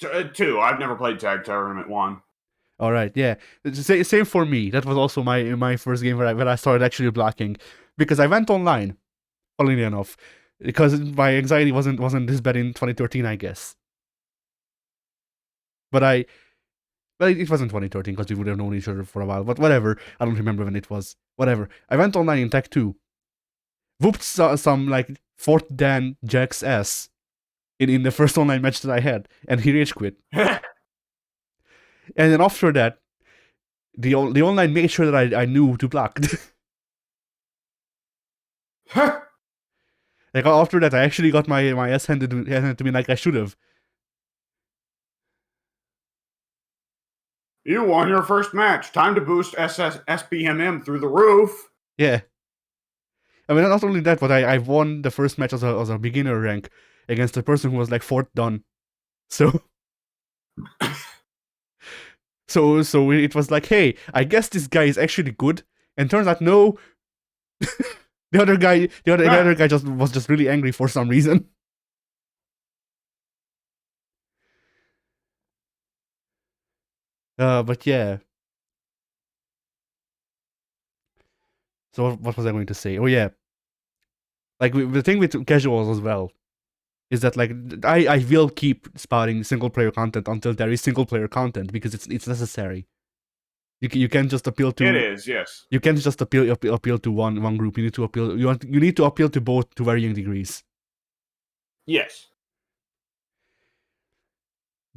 2. I've never played Tag Tournament 1. All right, yeah. Same for me. That was also my first game where I started actually blocking. Because I went online, funnily enough. Because my anxiety wasn't this bad in 2013, I guess. But it wasn't 2013 because we would have known each other for a while. But whatever, I don't remember when it was. Whatever. I went online in Tech 2. Whooped some like 4th Dan Jack's ass in the first online match that I had, and he rage quit. And then after that, the online made sure that I knew to block. Like after that, I actually got my ass handed to me like I should have. You won your first match. Time to boost SBMM through the roof. Yeah. I mean, not only that, but I won the first match as a beginner rank against a person who was like 4th dan. So it was like, hey, I guess this guy is actually good. And turns out, no. The other guy was just really angry for some reason. But yeah. So what was I going to say? Oh yeah. Like the thing with casuals as well is that like I will keep spouting single player content until there is single player content because it's necessary. You can't just appeal to. It is, yes. You can't just appeal to one group. You need to appeal. You need to appeal to both to varying degrees. Yes.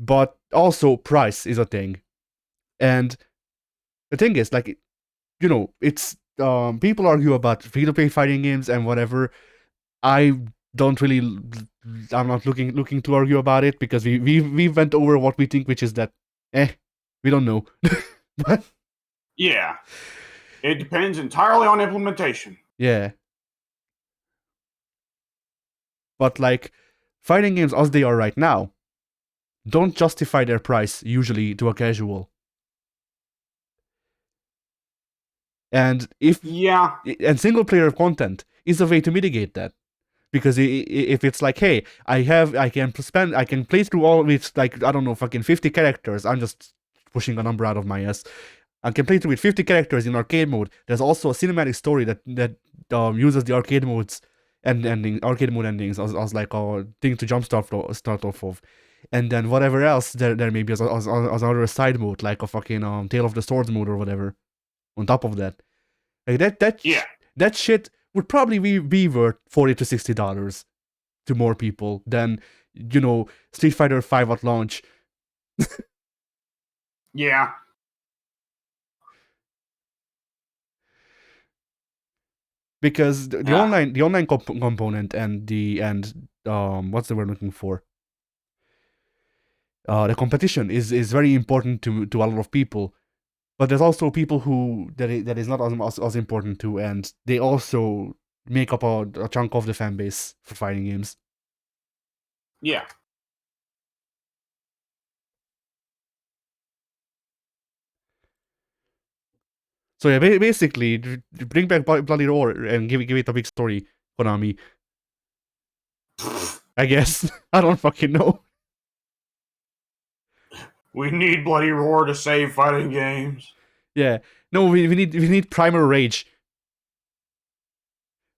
but also price is a thing. And the thing is, like, it's people argue about free-to-play fighting games and whatever. I don't really. I'm not looking to argue about it because we went over what we think, which is that, we don't know. But Yeah. It depends entirely on implementation. yeah. But like, fighting games as they are right now don't justify their price usually to a casual. And Yeah. single player content is a way to mitigate that. Because if it's like, hey, I can play through all with, like, I don't know, fucking 50 characters. I'm just pushing a number out of my ass. I can play through with 50 characters in arcade mode. There's also a cinematic story that uses the arcade modes and arcade mode endings as like a thing to start off of. And then whatever else there may be as another side mode, like a fucking Tale of the Swords mode or whatever. On top of that, like Yeah. that shit would probably be worth $40 to $60 to more people than Street Fighter 5 at launch. Yeah. Because the online component and what's the word I'm looking for? The competition is very important to a lot of people, but there's also people who that is not as important to, and they also make up a chunk of the fan base for fighting games. Yeah. So yeah, basically, bring back Bloody Roar and give it a big story, Konami. I guess. I don't fucking know. We need Bloody Roar to save fighting games. Yeah. No, we need Primal Rage.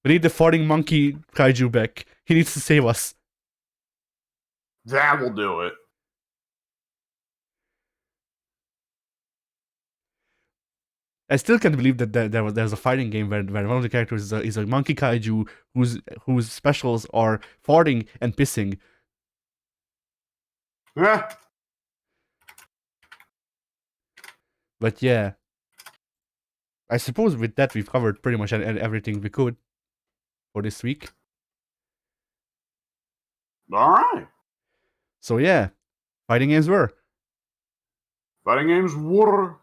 We need the farting monkey kaiju back. He needs to save us. That will do it. I still can't believe that there's a fighting game where one of the characters is a monkey kaiju whose specials are farting and pissing. Yeah. But yeah, I suppose with that we've covered pretty much everything we could for this week. All right. So yeah, fighting games were. Fighting games were.